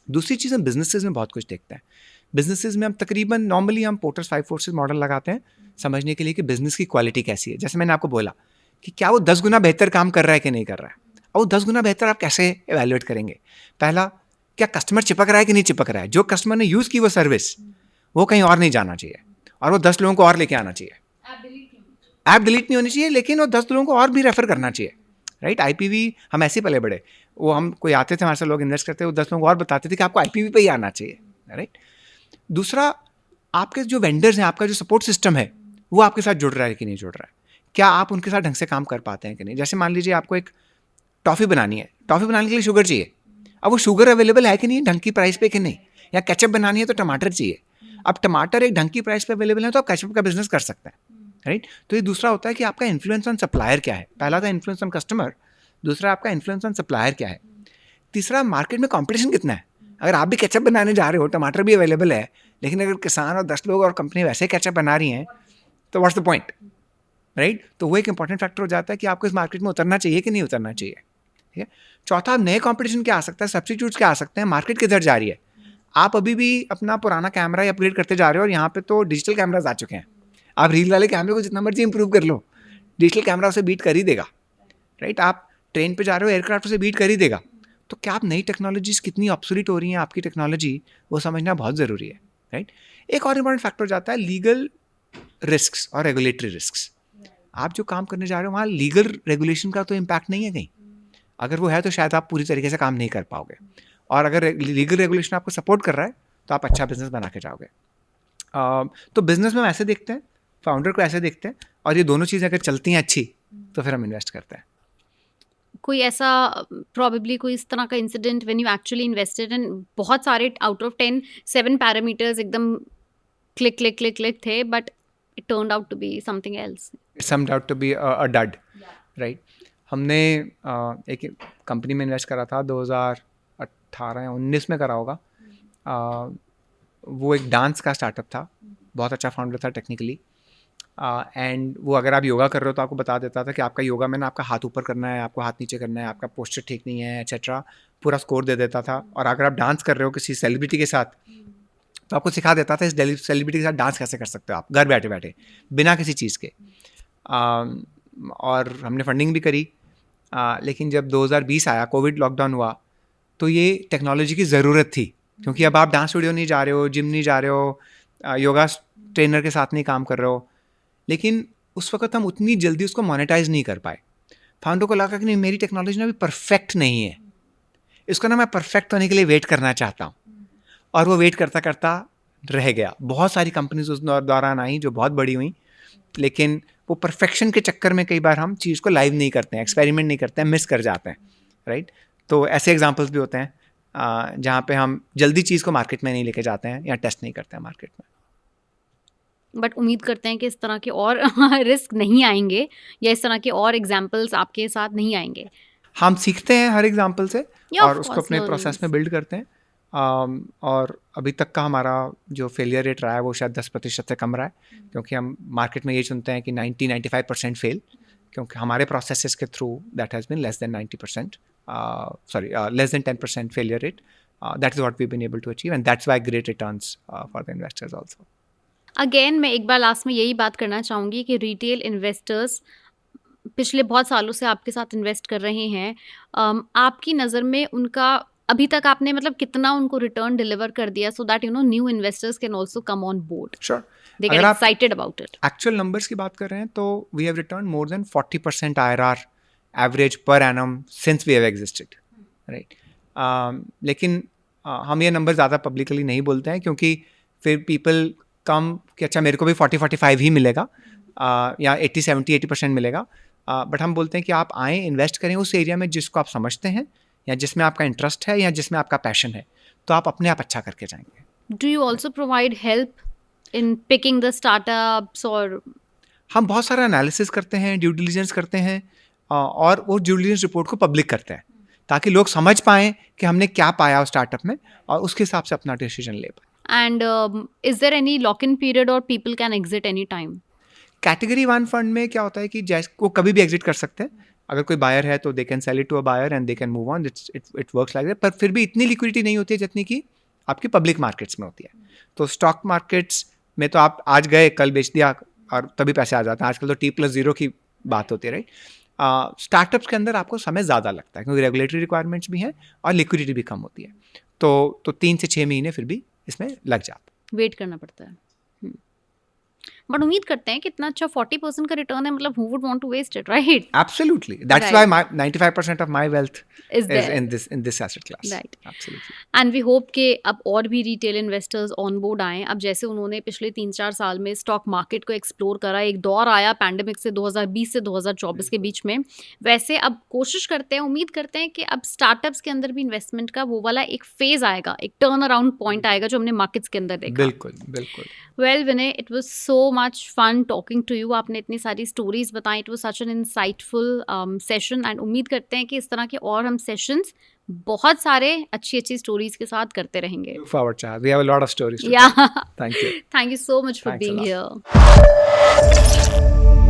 दूसरी चीज़, हम बिजनेसेस में बहुत कुछ देखते हैं। बिजनेसेस में हम तकरीबन नॉर्मली हम पोर्टर्स 5 फोर्सेस मॉडल लगाते हैं समझने के लिए कि बिजनेस की क्वालिटी कैसी है। जैसे मैंने आपको बोला कि क्या वो 10 गुना बेहतर काम कर रहा है कि नहीं कर रहा है, और वो 10 गुना बेहतर आप कैसे एवेल्युएट करेंगे? पहला, क्या कस्टमर चिपक रहा है कि नहीं चिपक रहा है? जो कस्टमर ने यूज़ की वो सर्विस, वो कहीं और नहीं जाना चाहिए और वो 10 लोगों को और लेके आना चाहिए। ऐप डिलीट नहीं होनी चाहिए, लेकिन वो 10 लोगों को और भी रेफर करना चाहिए, राइट। IPV हम ऐसे पले बड़े, वो हम कोई आते थे हमारे साथ लोग इन्वेस्ट करते, वो 10 लोगों को और बताते थे कि आपको IPV पे ही आना चाहिए, राइट। दूसरा, आपके जो वेंडर्स हैं, आपका जो सपोर्ट सिस्टम है, वो आपके साथ जुड़ रहा है कि नहीं जुड़ रहा है? क्या आप उनके साथ ढंग से काम कर पाते हैं कि नहीं? जैसे मान लीजिए आपको एक टॉफ़ी बनानी है, टॉफ़ी बनाने के लिए शुगर चाहिए, अब वो शुगर अवेलेबल है कि नहीं ढंग की प्राइस पे कि नहीं, या केचप बनानी है तो टमाटर चाहिए, अब टमाटर एक ढंग की प्राइस पे अवेलेबल है तो आप केचप का बिजनेस कर सकते हैं, राइट. तो ये दूसरा होता है कि आपका इन्फ्लुएंस ऑन सप्लायर क्या है. पहला था इन्फ्लुएंस ऑन कस्टमर, दूसरा आपका इन्फ्लुएंस ऑन सप्लायर क्या है, तीसरा मार्केट में कंपटीशन कितना है. अगर आप भी केचप बनाने जा रहे हो, टमाटर भी अवेलेबल है, लेकिन अगर किसान और 10 लोग और कंपनी वैसे केचप बना रही हैं, तो व्हाट्स द पॉइंट, राइट. तो वो एक इंपॉर्टेंट फैक्टर हो जाता है कि आपको इस मार्केट में उतरना चाहिए कि नहीं उतरना चाहिए. ठीक है. चौथा, नए कंपटीशन क्या आ सकता है, सब्स्टिट्यूट्स क्या आ सकते हैं, मार्केट किधर जा रही है. आप अभी भी अपना पुराना कैमरा अपग्रेड करते जा रहे हो, और यहाँ पे तो डिजिटल कैमराज आ चुके हैं. आप रील वाले कैमरे को जितना मर्जी इंप्रूव कर लो, डिजिटल कैमरा उसे बीट कर ही देगा, राइट. आप ट्रेन पे जा रहे हो, एयरक्राफ्ट उसे बीट कर ही देगा. तो क्या आप नई टेक्नोलॉजीज कितनी ऑब्सोलीट हो रही हैं आपकी टेक्नोलॉजी, वो समझना बहुत ज़रूरी है, राइट. एक और इम्पॉर्टेंट फैक्टर जाता है लीगल रिस्क्स और रेगुलेटरी रिस्क्स. आप जो काम करने जा रहे हो वहाँ लीगल रेगुलेशन का तो इम्पैक्ट नहीं है कहीं. अगर वो है तो शायद आप पूरी तरीके से काम नहीं कर पाओगे, और अगर लीगल रेगुलेशन आपको सपोर्ट कर रहा है तो आप अच्छा बिजनेस बना के जाओगे. तो बिजनेस में हम ऐसे देखते हैं, फाउंडर को ऐसे देखते हैं, और ये दोनों चीज़ें अगर चलती हैं अच्छी तो फिर हम इन्वेस्ट करते हैं. कोई ऐसा प्रॉबेबली कोई इस तरह का incident when you actually invested and बहुत सारे आउट ऑफ 10 7 पैरामीटर्स एकदम क्लिक क्लिक क्लिक क्लिक थे, but it turned out to be something else. It summed out to be a dud, right. हमने एक कंपनी में इन्वेस्ट करा था 2018 या 19 में करा होगा. वो एक डांस का स्टार्टअप था, बहुत अच्छा फाउंडर था टेक्निकली, एंड वो अगर आप योगा कर रहे हो तो आपको बता देता था कि आपका योगा में ना आपका हाथ ऊपर करना है, आपको हाथ नीचे करना है, आपका पोस्चर ठीक नहीं है, एट्सेट्रा. पूरा स्कोर दे देता था. और अगर आप डांस कर रहे हो किसी सेलिब्रिटी के साथ, तो आपको सिखा देता था इस सेलिब्रिटी के साथ डांस कैसे कर सकते हो आप घर बैठे बैठे बिना किसी चीज़ के. और हमने फंडिंग भी करी. लेकिन जब 2020 आया, कोविड लॉकडाउन हुआ, तो ये टेक्नोलॉजी की ज़रूरत थी, क्योंकि अब आप डांस स्टूडियो नहीं जा रहे हो, जिम नहीं जा रहे हो, योगा ट्रेनर के साथ नहीं काम कर रहे हो. लेकिन उस वक्त हम उतनी जल्दी उसको मोनेटाइज नहीं कर पाए. फाउंडर को लगा कि नहीं, मेरी टेक्नोलॉजी ना अभी परफेक्ट नहीं है, इसको ना मैं परफेक्ट होने के लिए वेट करना चाहता हूँ. और वो वेट करता करता रह गया. बहुत सारी कंपनीज उस दौरान आई जो बहुत बड़ी हुई, लेकिन वो परफेक्शन के चक्कर में कई बार हम चीज़ को लाइव नहीं करते हैं, एक्सपेरिमेंट नहीं करते हैं, मिस कर जाते हैं, राइट. तो ऐसे एग्जांपल्स भी होते हैं जहाँ पे हम जल्दी चीज़ को मार्केट में नहीं लेके जाते हैं या टेस्ट नहीं करते हैं मार्केट में. बट उम्मीद करते हैं कि इस तरह के और रिस्क नहीं आएंगे, या इस तरह के और एग्जाम्पल्स आपके साथ नहीं आएंगे. हम सीखते हैं हर एग्जाम्पल से, Yeah, और of उसको course, अपने learnings. प्रोसेस में बिल्ड करते हैं. और अभी तक का हमारा जो फेलियर रेट रहा है वो शायद 10% से कम रहा है, क्योंकि हम मार्केट में ये सुनते हैं कि 90-95% फेल, क्योंकि हमारे प्रोसेसेस के through that has been less than 90%, less than 10% failure rate. That is what we been able to achieve, and that's why great returns for the investors also. Again मैं एक बार लास्ट में यही बात करना चाहूँगी कि रिटेल इन्वेस्टर्स पिछले बहुत सालों से आपके साथ इन्वेस्ट कर रहे हैं. आपकी नज़र में उनका अभी तक आपने मतलब कितना उनको रिटर्न डिलीवर कर दिया, so that new investors can also come on board, sure. They get अगर आप excited about it. Actual numbers की बात कर रहे हैं तो we have return more than 40% IRR average per annum since we have existed, right. लेकिन हम ये नंबर ज़्यादा पब्लिकली नहीं बोलते हैं, क्योंकि फिर पीपल कम कि अच्छा मेरे को भी 40-45 ही मिलेगा, या 80-70-80% मिलेगा. बट हम बोलते हैं कि आप आएँ, इन्वेस्ट करें उस एरिया में जिसको आप समझते हैं, या जिसमें आपका इंटरेस्ट है, या जिसमें आपका पैशन है, तो आप अपने आप अच्छा करके जाएंगे. Do you also provide help in picking the startups, और हम बहुत सारा एनालिसिस करते हैं, ड्यू डिलिजेंस करते हैं, और वो ड्यू डिलिजेंस रिपोर्ट को पब्लिक करते हैं, ताकि लोग समझ पाएँ कि हमने क्या पाया उस स्टार्टअप में, और उसके हिसाब से अपना डिसीजन ले पाएँ. And is there any lock in period और people can exit any time? Category 1 fund में क्या होता है कि जैसे वो कभी भी एग्जिट कर सकते हैं. अगर कोई बायर है तो they can sell it to a buyer and they can move on. It works like that. पर फिर भी इतनी लिक्विडिटी नहीं होती है जितनी कि आपकी पब्लिक मार्केट्स में होती है. तो स्टॉक मार्केट्स में तो आप आज गए, कल बेच दिया और तभी पैसे आ जाते हैं. आजकल तो T+0 की बात होती है, राइट. स्टार्टअप्स के अंदर आपको समय ज़्यादा लगता है, क्योंकि रेगुलेटरी रिक्वायरमेंट्स भी हैं और लिक्विडिटी भी कम होती है. तो 3 से 6 महीने फिर भी इसमें लग जाते हैं. वेट करना पड़ता है. बट उम्मीद करते हैं कि इतना अच्छा 40% का रिटर्न है, मतलब who would want to waste it, right? Absolutely. That's Right. why 95% of my wealth Is is there. in this asset class. Right. Absolutely. And we hope कि अब और भी रिटेल इन्वेस्टर्स ऑन बोर्ड आएँ. अब जैसे उन्होंने पिछले 3-4 साल में स्टॉक मार्केट को एक्सप्लोर करा, एक दौर आया पैंडेमिक से 2020 से 2024 के बीच में, वैसे अब कोशिश करते हैं, उम्मीद करते हैं कि अब स्टार्टअप्स के अंदर भी इन्वेस्टमेंट का वो वाला एक फेज आएगा, एक टर्न अराउंड पॉइंट आएगा जो हमने मार्केट्स के अंदर देखा. बिल्कुल बिल्कुल. Well Vinay, it was so much fun talking to you. आपने इतनी सारी स्टोरीज बताई, it was such an insightful session and उम्मीद करते हैं कि इस तरह के और हम सेशंस बहुत सारे अच्छी स्टोरीज के साथ करते रहेंगे। Look forward, Chad. We have a lot of stories to या tell. Thank you. Thank you so much for Thanks a being lot. Here.